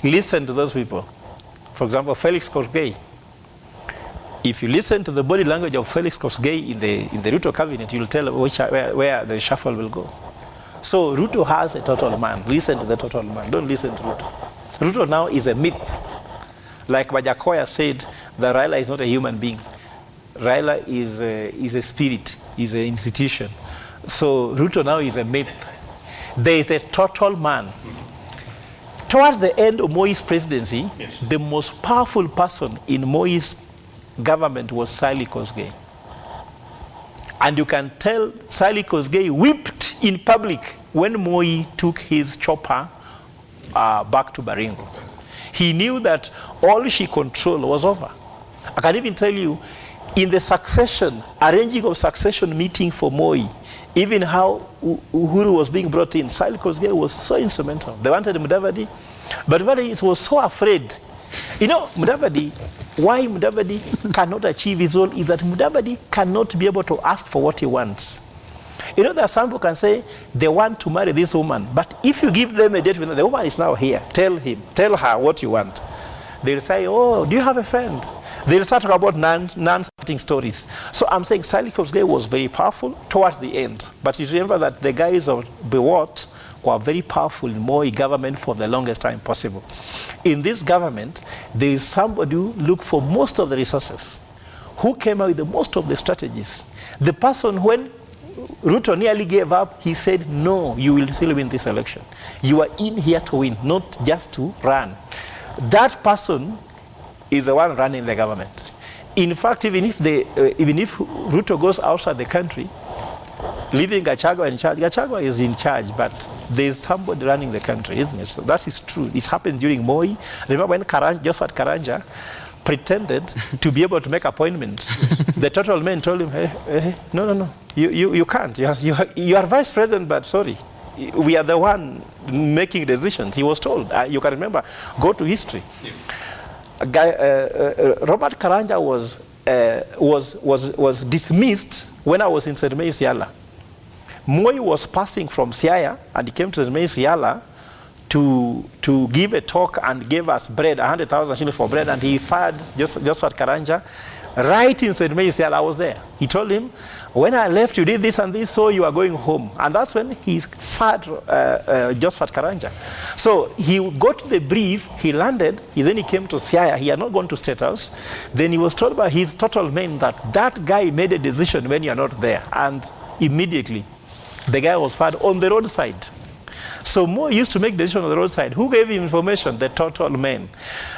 Listen to those people. For example, Felix Koskei. If you listen to the body language of Felix Koskei in the Ruto cabinet, you'll tell where the shuffle will go. So Ruto has a total man. Listen to the total man. Don't listen to Ruto. Ruto now is a myth. Like Wajakoya said, that Raila is not a human being. Raila is a spirit, is an institution. So Ruto now is a myth. There is a total man. Towards the end of Moi's presidency, the most powerful person in Moi's government was Sally Kosgei. And you can tell Sally Kosgei wept in public when Moi took his chopper back to Baringo. He knew that all she controlled was over. I can even tell you, in the arranging of succession meeting for Moi, even how Uhuru was being brought in, Sally Kosgei was so instrumental. They wanted Mudavadi, but Mudavadi was so afraid. You know, why Mudavadi cannot achieve his goal is that Mudavadi cannot be able to ask for what he wants. You know, there are some who can say they want to marry this woman, but if you give them a date, the woman is now here, tell her what you want. They'll say, oh, do you have a friend? They'll start talking about non-starting stories. So I'm saying Sally Kosgei was very powerful towards the end. But you remember that the guys of Biwott were very powerful in Moi government for the longest time possible. In this government, there is somebody who looked for most of the resources, who came out with the most of the strategies. The person, when Ruto nearly gave up. He said, no, you will still win this election. You are in here to win, not just to run. That person is the one running the government. In fact, even if Ruto goes outside the country, leaving Gachagua in charge, Gachagua is in charge, but there's somebody running the country, isn't it? So that is true. It happened during Moi. Remember when Josephat Karanja pretended to be able to make appointments. The total men told him, hey, no, you can't. You are vice president, but sorry, we are the one making decisions. He was told. You can remember. Go to history. Robert Karanja was dismissed when I was in St. Mary's Yala. Moi was passing from Siaya and he came to St. Mary's Yala to give a talk and gave us bread, 100,000 shillings for bread, and he fired Josephat Karanja right in St. Mary's Yala. I was there. He told him, when I left, you did this and this, so you are going home. And that's when he fired Josephat Karanja. So he got the brief, he landed, then he came to Siaya. He had not gone to State House. Then he was told by his total men that guy made a decision when you are not there. And immediately, the guy was fired on the roadside. So Mo used to make decisions on the roadside. Who gave him information? The total men.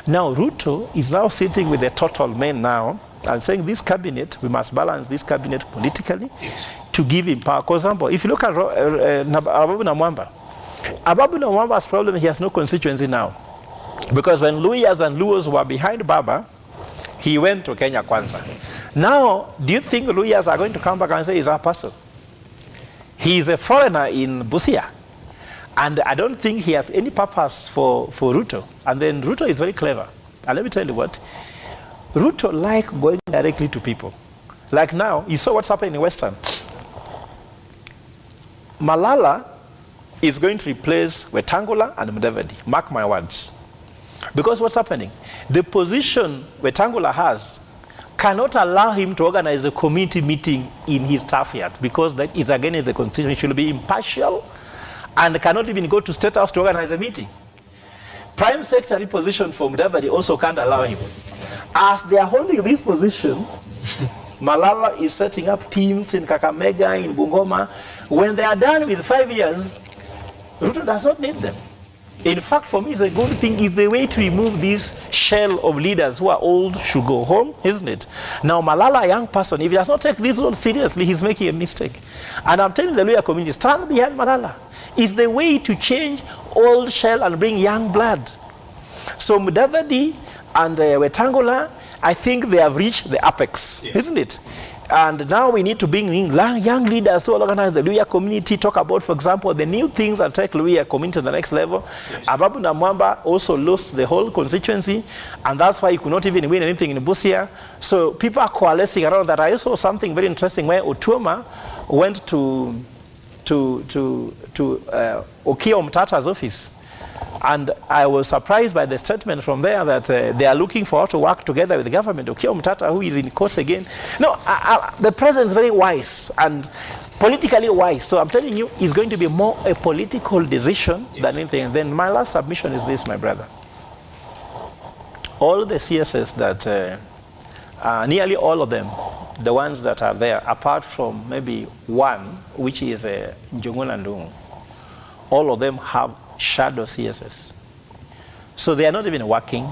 Now Ruto is now sitting with the total men now and saying this cabinet, we must balance this cabinet politically to give him power. For example, if you look at Ababu Namwamba's problem, he has no constituency now. Because when Luyas and Luos were behind Baba, he went to Kenya Kwanza. Now, do you think Luyas are going to come back and say he's our person? He is a foreigner in Busia. And I don't think he has any purpose for Ruto. And then Ruto is very clever. And let me tell you what, Ruto like going directly to people. Like now, you saw what's happening in Western. Malala is going to replace Wetangula and Mudavadi. Mark my words. Because what's happening? The position Wetangula has cannot allow him to organize a community meeting in his staff yard, because that is against the constitution. He should be impartial and cannot even go to State House to organize a meeting. Prime Secretary position for Mudavadi also can't allow him. As they are holding this position, Malala is setting up teams in Kakamega, in Bungoma. When they are done with 5 years, Ruto does not need them. In fact, for me, it's a good thing. If the way to remove this shell of leaders who are old should go home, isn't it? Now, Malala, a young person, if he does not take this role seriously, he's making a mistake. And I'm telling the Luhya community, stand behind Malala. It's the way to change old shell and bring young blood. So Mudavadi and Wetangula, I think they have reached the apex, isn't it? And now we need to bring in young leaders who will organize the Luhya community, talk about, for example, the new things that take Luhya community to the next level. Yes. Ababu Namwamba also lost the whole constituency, and that's why he could not even win anything in Busia. So people are coalescing around that. I saw something very interesting where Otuoma went to Okiya Omtata's office. And I was surprised by the statement from there that they are looking for how to work together with the government. Okiya Omtata, who is in court again. No, the president is very wise and politically wise. So I'm telling you, it's going to be more a political decision than anything. And then my last submission is this, my brother. All the CSS that, nearly all of them, the ones that are there, apart from maybe one, which is Njungu Landungu, all of them have shadow CSS. So they are not even working.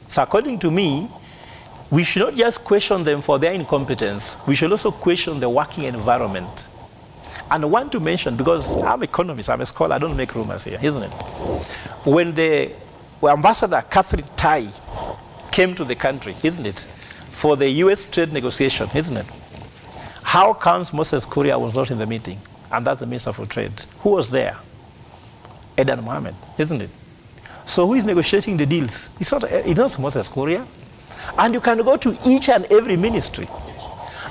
So according to me, we should not just question them for their incompetence. We should also question the working environment. And I want to mention, because I'm an economist, I'm a scholar, I don't make rumors here, isn't it? When the Ambassador Catherine Tai came to the country, isn't it, for the US trade negotiation, isn't it? How comes Moses Kuria was not in the meeting? And that's the Minister for Trade. Who was there? Edan Mohammed, isn't it? So who is negotiating the deals? It's not Moses Kuria. And you can go to each and every ministry.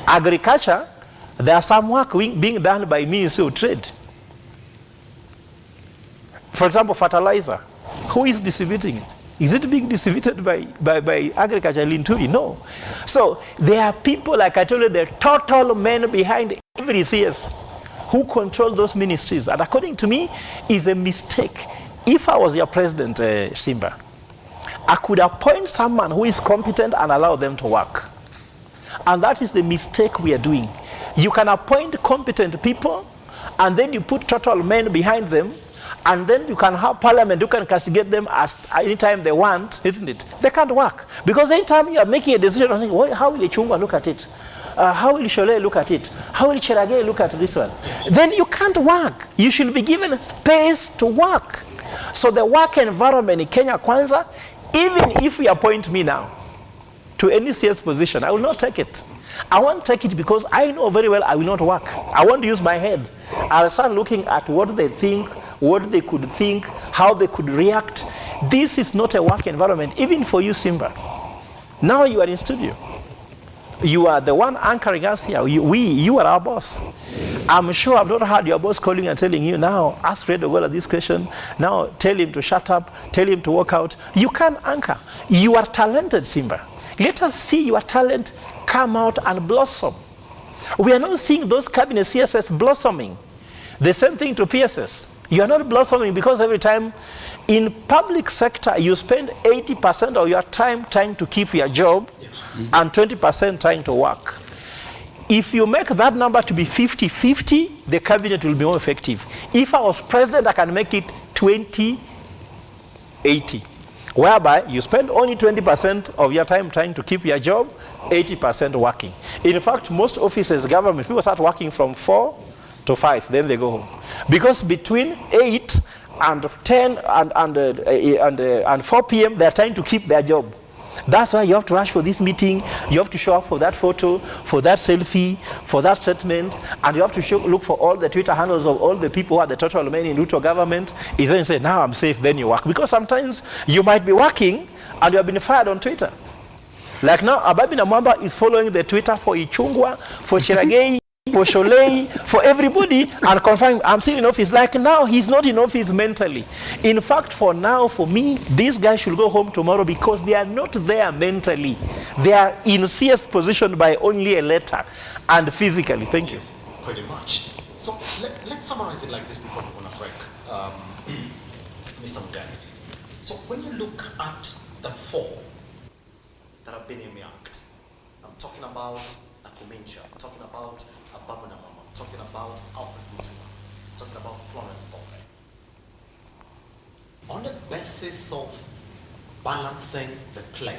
Agriculture, there's some work being done by Ministry of Trade. For example, fertilizer. Who is distributing it? Is it being distributed by agriculture Linturi? No. So there are people, like I told you, the total men behind every CS who control those ministries. And according to me, is a mistake. If I was your president, Simba, I could appoint someone who is competent and allow them to work. And that is the mistake we are doing. You can appoint competent people, and then you put total men behind them, and then you can have parliament who can castigate them at any time they want, isn't it? They can't work. Because anytime you are making a decision, how will Ichungwa look at it? How will Shole look at it? How will Cheragei look at this one? Then you can't work. You should be given space to work. So the work environment in Kenya Kwanza, even if you appoint me now to any CS position, I will not take it. I won't take it because I know very well I will not work. I want to use my head. I'll start looking at what they think, what they could think, how they could react. This is not a work environment, even for you, Simba. Now you are in studio. You are the one anchoring us here. You are our boss. I'm sure I've not heard your boss calling and telling you, now ask Fred Ogola this question, now tell him to shut up, tell him to walk out. You can anchor. You are talented, Simba. Let us see your talent come out and blossom. We are not seeing those cabinet CSS blossoming. The same thing to PSS. You are not blossoming because every time in public sector you spend 80% of your time trying to keep your job, yes, and 20% trying to work. If you make that number to be 50-50, the cabinet will be more effective. If I was president, I can make it 20-80, whereby you spend only 20% of your time trying to keep your job, 80% working. In fact, most offices, government, people start working from 4 to 5, then they go home. Because between 8 and 10 and 4 p.m., they're trying to keep their job. That's why you have to rush for this meeting, you have to show up for that photo, for that selfie, for that statement, and you have to look for all the Twitter handles of all the people who are the total men in RUTO government. Is then you say, now I'm safe, then you work. Because sometimes you might be working and you have been fired on Twitter. Like now, Ababi Namwamba is following the Twitter for Ichungwa, for Cheragei, for Sholei, for everybody, and confirming I'm still in office. Like now, he's not in office mentally. In fact, for now, for me, these guys should go home tomorrow because they are not there mentally. They are in CS position by only a letter and physically. Thank you. Pretty much. So let's summarize it like this before we go on a break. Mr. Mugani. So when you look at the 4 that have been in the act, I'm talking about Nakumincha, I'm talking about Babu Namwamba, I'm talking about Alfred Mutua, I'm talking about Florence Bobe. On the basis of balancing the play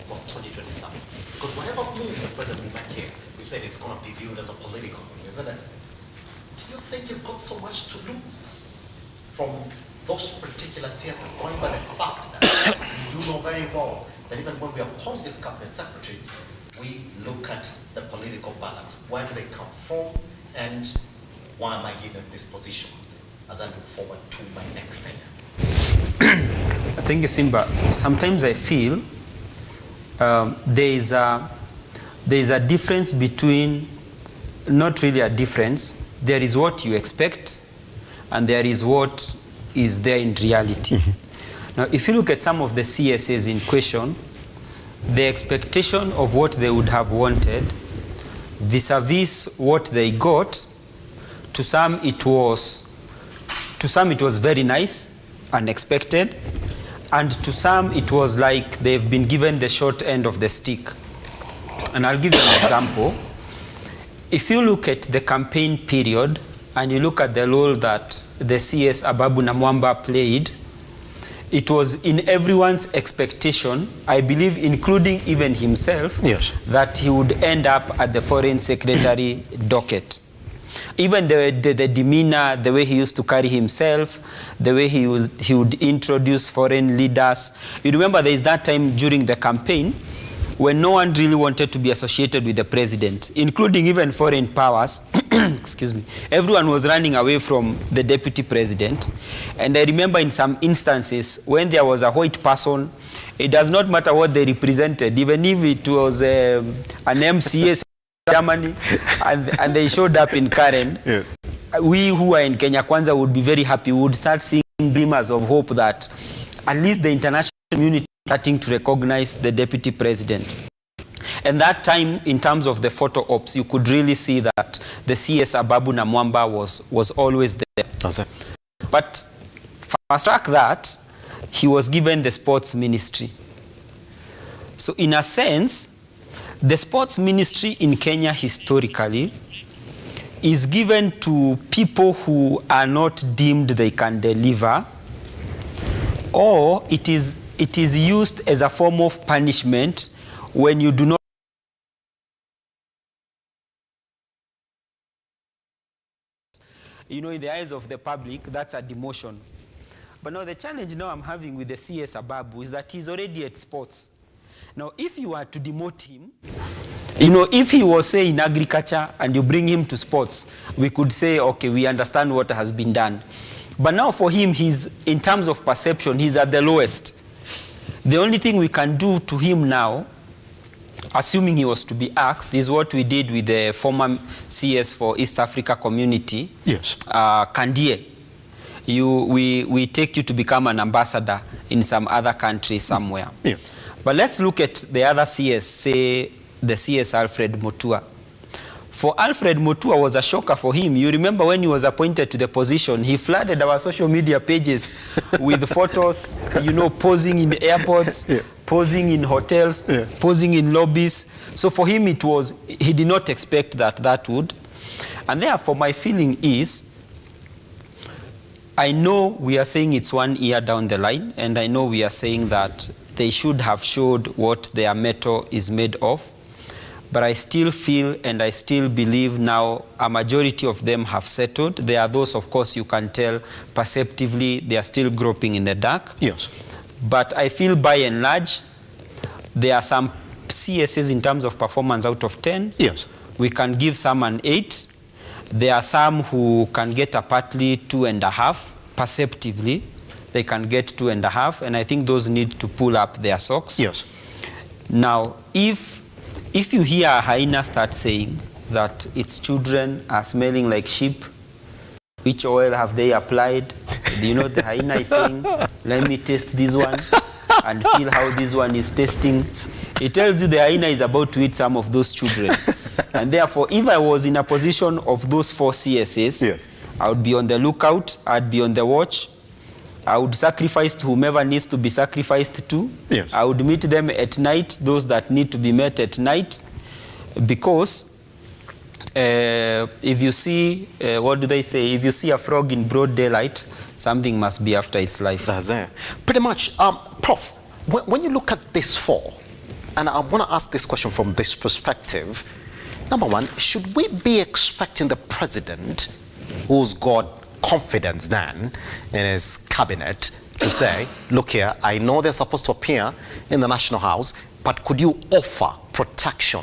for 2027, because whatever move the president will make here, we've said it's going to be viewed as a political move, isn't it? Do you think he's got so much to lose from those particular theatres, going by the fact that we do know very well that even when we appoint these cabinet secretaries, we look at the political balance. Where do they come from, and why am I given this position as I look forward to my next tenure? Thank you, Simba. Sometimes I feel there is a difference between, not really a difference, there is what you expect and there is what is there in reality. Mm-hmm. Now, if you look at some of the CSAs in question, the expectation of what they would have wanted vis-a-vis what they got, to some it was very nice, unexpected, and to some it was like they've been given the short end of the stick. And I'll give you an example. If you look at the campaign period and you look at the role that the CS Ababu Namwamba played, it was in everyone's expectation, I believe including even himself, yes, that he would end up at the foreign secretary docket. Even the demeanor, the way he used to carry himself, the way he would introduce foreign leaders. You remember there is that time during the campaign when no one really wanted to be associated with the president, including even foreign powers. Excuse me. Everyone was running away from the deputy president. And I remember in some instances when there was a white person, it does not matter what they represented, even if it was an MCA in Germany and they showed up in Karen, yes, we who are in Kenya Kwanza would be very happy. We would start seeing glimmers of hope that at least the international community is starting to recognize the deputy president. And that time, in terms of the photo ops, you could really see that the CS Ababu Namwamba was always there. That's it. But fast track that, he was given the sports ministry. So in a sense, the sports ministry in Kenya historically is given to people who are not deemed they can deliver, or it is used as a form of punishment when you do not. You know, in the eyes of the public, that's a demotion. But now the challenge now I'm having with the CS Ababu is that he's already at sports. Now, if you were to demote him, you know, if he was, say, in agriculture and you bring him to sports, we could say, okay, we understand what has been done. But now for him, in terms of perception, he's at the lowest. The only thing we can do to him now, assuming he was to be asked, is what we did with the former CS for East Africa Community, yes, Kandie. We take you to become an ambassador in some other country somewhere. Yeah. But let's look at the other CS, say the CS Alfred Mutua. For Alfred Mutua was a shocker for him. You remember when he was appointed to the position, he flooded our social media pages with photos, you know, posing in airports, yeah, posing in hotels, yeah, posing in lobbies. So for him he did not expect that would. And therefore my feeling is, I know we are saying it's 1 year down the line, and I know we are saying that they should have showed what their metal is made of. But I still feel and I still believe now a majority of them have settled. There are those, of course, you can tell perceptively they are still groping in the dark. Yes. But I feel by and large, there are some CSs in terms of performance out of 10. Yes. We can give some an 8. There are some who can get a partly 2.5, perceptively. They can get 2.5, and I think those need to pull up their socks. Yes. Now, if you hear a hyena start saying that its children are smelling like sheep, which oil have they applied? Do you know the hyena is saying, let me taste this one and feel how this one is tasting? It tells you the hyena is about to eat some of those children. And therefore, if I was in a position of those 4 CSAs, yes, I would be on the lookout, I'd be on the watch, I would sacrifice to whomever needs to be sacrificed to. Yes. I would meet them at night, those that need to be met at night, because if you see, what do they say? If you see a frog in broad daylight, something must be after its life. That's it. Pretty much. Prof, when you look at this 4, and I want to ask this question from this perspective. Number one, should we be expecting the president, who's got confidence then in his cabinet, to say, look here, I know they're supposed to appear in the National House, but could you offer protection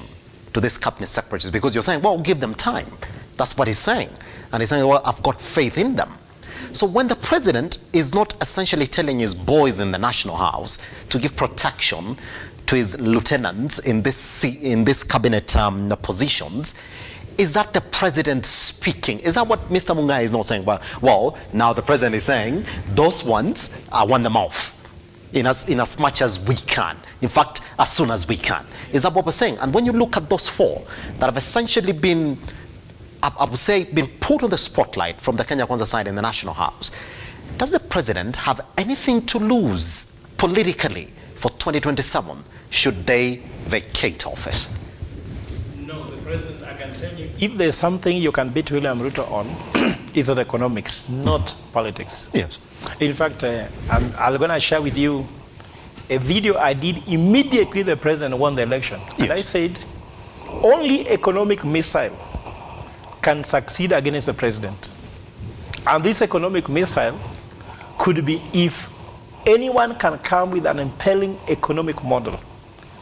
to these cabinet secretaries? Because you're saying, well, give them time. That's what he's saying. And he's saying, well, I've got faith in them. So when the president is not essentially telling his boys in the National House to give protection to his lieutenants in this cabinet positions, is that the president speaking? Is that what Mr. Mungai is not saying? Well, now the president is saying, those ones, I want them off in as much as we can. In fact, as soon as we can. Is that what we're saying? And when you look at those 4 that have essentially been, I would say, been put on the spotlight from the Kenya Kwanza side in the National House, does the president have anything to lose politically for 2027 should they vacate office? No, the president, I can tell you, if there's something you can beat William Ruto on, it's on economics, not politics. Yes. In fact, I'm going to share with you a video I did immediately the president won the election. Yes. And I said, only economic missile can succeed against the president. And this economic missile could be if anyone can come with an impelling economic model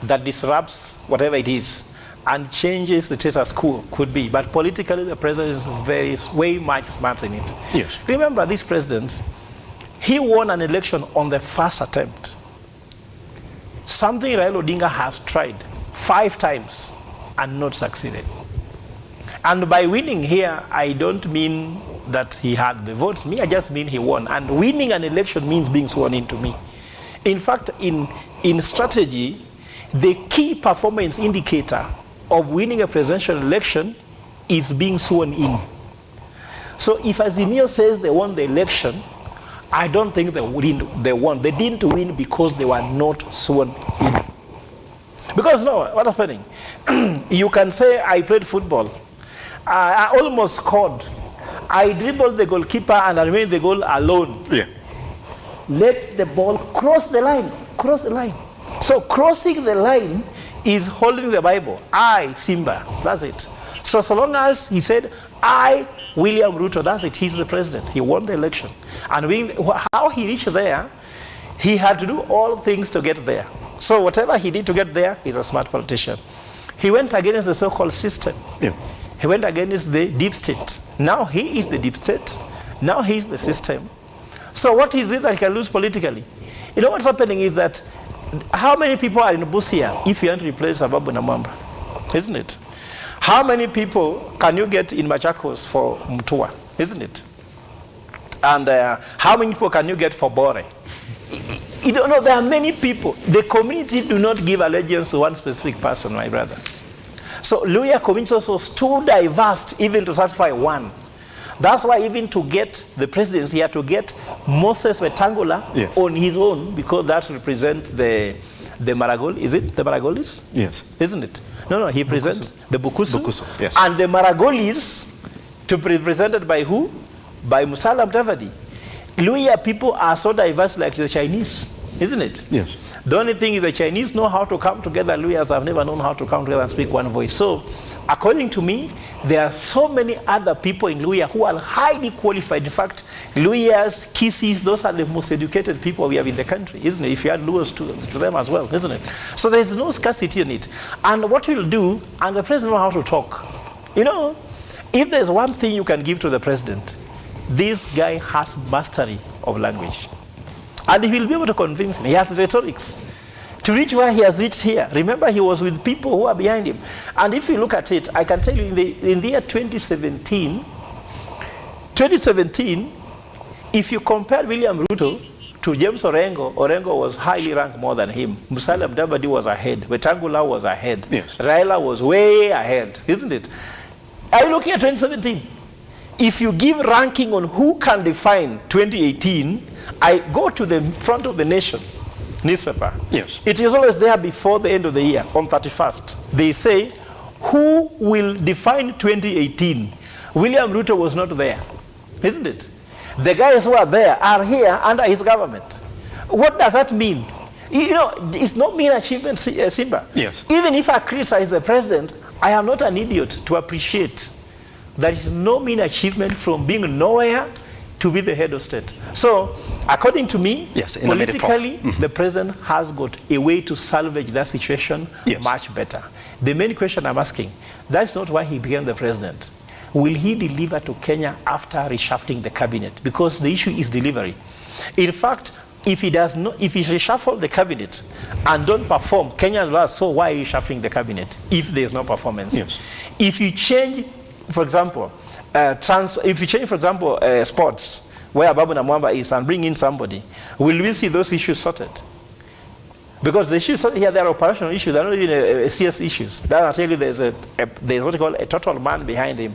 that disrupts whatever it is and changes the status quo, could be. But politically, the president is way much smarter in it. Yes. Remember, this president, he won an election on the first attempt. Something Raila Odinga has tried 5 times and not succeeded. And by winning here, I don't mean that he had the votes. I just mean he won. And winning an election means being sworn into me. In fact, in strategy, the key performance indicator of winning a presidential election is being sworn in. So if Azimio says they won the election, I don't think they won. They didn't win because they were not sworn in. Because no, what's happening? You can say, I played football, I almost scored. I dribbled the goalkeeper and I remained the goal alone. Yeah. Let the ball cross the line. Cross the line. So crossing the line is holding the Bible. I, Simba. That's it. So long as he said, I, William Ruto, that's it. He's the president. He won the election. And how he reached there, he had to do all things to get there. So whatever he did to get there, he's a smart politician. He went against the so-called system. Yeah. He went against the deep state. Now he is the deep state. Now he's the system. So what is it that he can lose politically? You know what's happening is that how many people are in Busia if you want to replace Ababu Namwamba? Isn't it? How many people can you get in Machakos for Mutua? Isn't it? And how many people can you get for Bore? You don't know, there are many people. The community do not give allegiance to one specific person, my brother. So Luhya community was too diverse even to satisfy one. That's why even to get the presidency, he had to get Moses Wetangula on his own, because that represents the Maragol. Is it the Maragolis? Yes. Isn't it? No, he presents the Bukusu. Yes. And the Maragolis to be represented by who? By Musalia Mudavadi. Luhya people are so diverse like the Chinese, isn't it? Yes. The only thing is the Chinese know how to come together. Luhyas have never known how to come together and speak one voice. So, according to me, there are so many other people in Luhya who are highly qualified. In fact, Luhyas, Kisis, those are the most educated people we have in the country, isn't it? If you add Luhyas to them as well, isn't it? So there is no scarcity in it. And what we'll do, and the president knows how to talk. You know, if there's one thing you can give to the president, this guy has mastery of language. And he will be able to convince him. He has rhetorics. To reach where he has reached here, remember he was with people who are behind him. And if you look at it, I can tell you in the year 2017, if you compare William Ruto to James Orengo, Orengo was highly ranked more than him. Musalia Mudavadi was ahead. Wetangula was ahead. Yes. Raila was way ahead, isn't it? Are you looking at 2017? If you give ranking on who can define 2018, I go to the front of the Nation newspaper. Yes. It is always there before the end of the year, on 31st. They say, who will define 2018? William Ruto was not there, isn't it? The guys who are there are here under his government. What does that mean? You know, it's not mere achievement, Simba. Yes. Even if I criticize the president, I am not an idiot to appreciate there is no mean achievement from being nowhere to be the head of state. So, according to me, politically, the president has got a way to salvage that situation much better. The main question I'm asking, that's not why he became the president. Will he deliver to Kenya after reshuffling the cabinet? Because the issue is delivery. In fact, if he does not, if he reshuffle the cabinet and don't perform, Kenyans will ask, so why are you reshuffling the cabinet if there's no performance? Yes. If you change, for example, if you change, for example, sports, where Ababu Namwamba is, and bring in somebody, will we see those issues sorted? Because the issues here, they are operational issues, they're not even CS issues. That I'll tell you, there's what you call a total man behind him.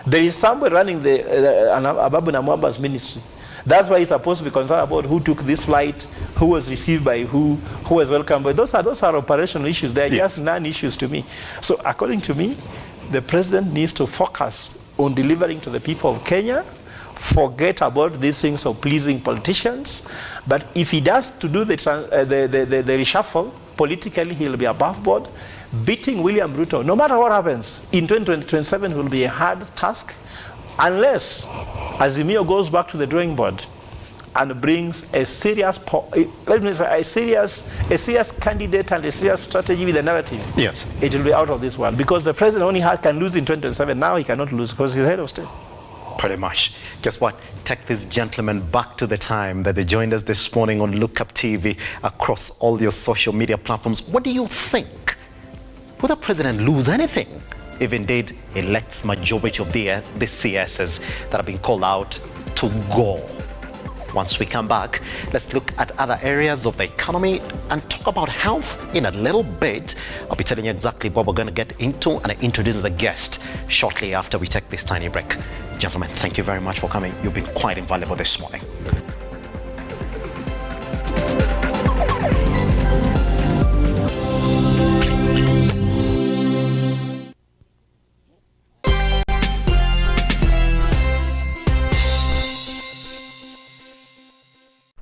There is somebody running the Ababu Namwamba's ministry. That's why he's supposed to be concerned about who took this flight, who was received by who was welcomed. But those are operational issues. They're just non-issues to me. So according to me, the president needs to focus on delivering to the people of Kenya, forget about these things of pleasing politicians. But if he does to do the reshuffle, politically he'll be above board. Beating William Ruto, no matter what happens, in 2027 will be a hard task, unless Azimio goes back to the drawing board and brings a serious candidate and a serious strategy with a narrative. Yes. It will be out of this world, because the president only can lose in 2027. Now he cannot lose because he's head of state. Pretty much. Guess what? Take these gentlemen back to the time that they joined us this morning on Lookuptv across all your social media platforms. What do you think? Will the president lose anything if indeed he lets majority of the CSs that have been called out to go? Once we come back, let's look at other areas of the economy and talk about health in a little bit. I'll be telling you exactly what we're going to get into and introduce the guest shortly after we take this tiny break. Gentlemen, thank you very much for coming. You've been quite invaluable this morning.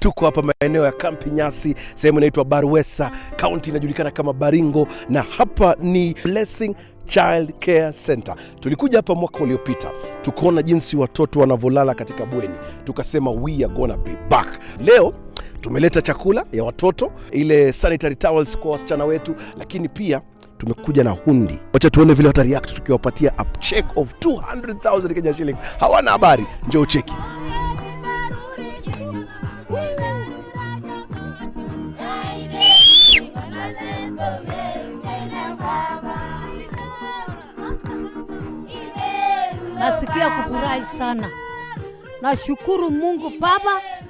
Tuko hapa maeneo ya Kampi Nyasi, sehemu inaitwa Barwesa, county inajulikana kama Baringo, na hapa ni Blessing Child Care Center. Tulikuja hapa mwaka uliopita, tukaona jinsi watoto wanavolala katika bweni. Tukasema we are gonna be back. Leo tumeleta chakula ya watoto, ile sanitary towels kwa wasichana wetu, lakini pia tumekuja na hundi. Wacha tuone vile wata react tukiwapatia a check of 200,000 Kenya shillings. Hawana habari, njoo cheki. Nasikia kufurahi sana. Nashukuru Mungu Baba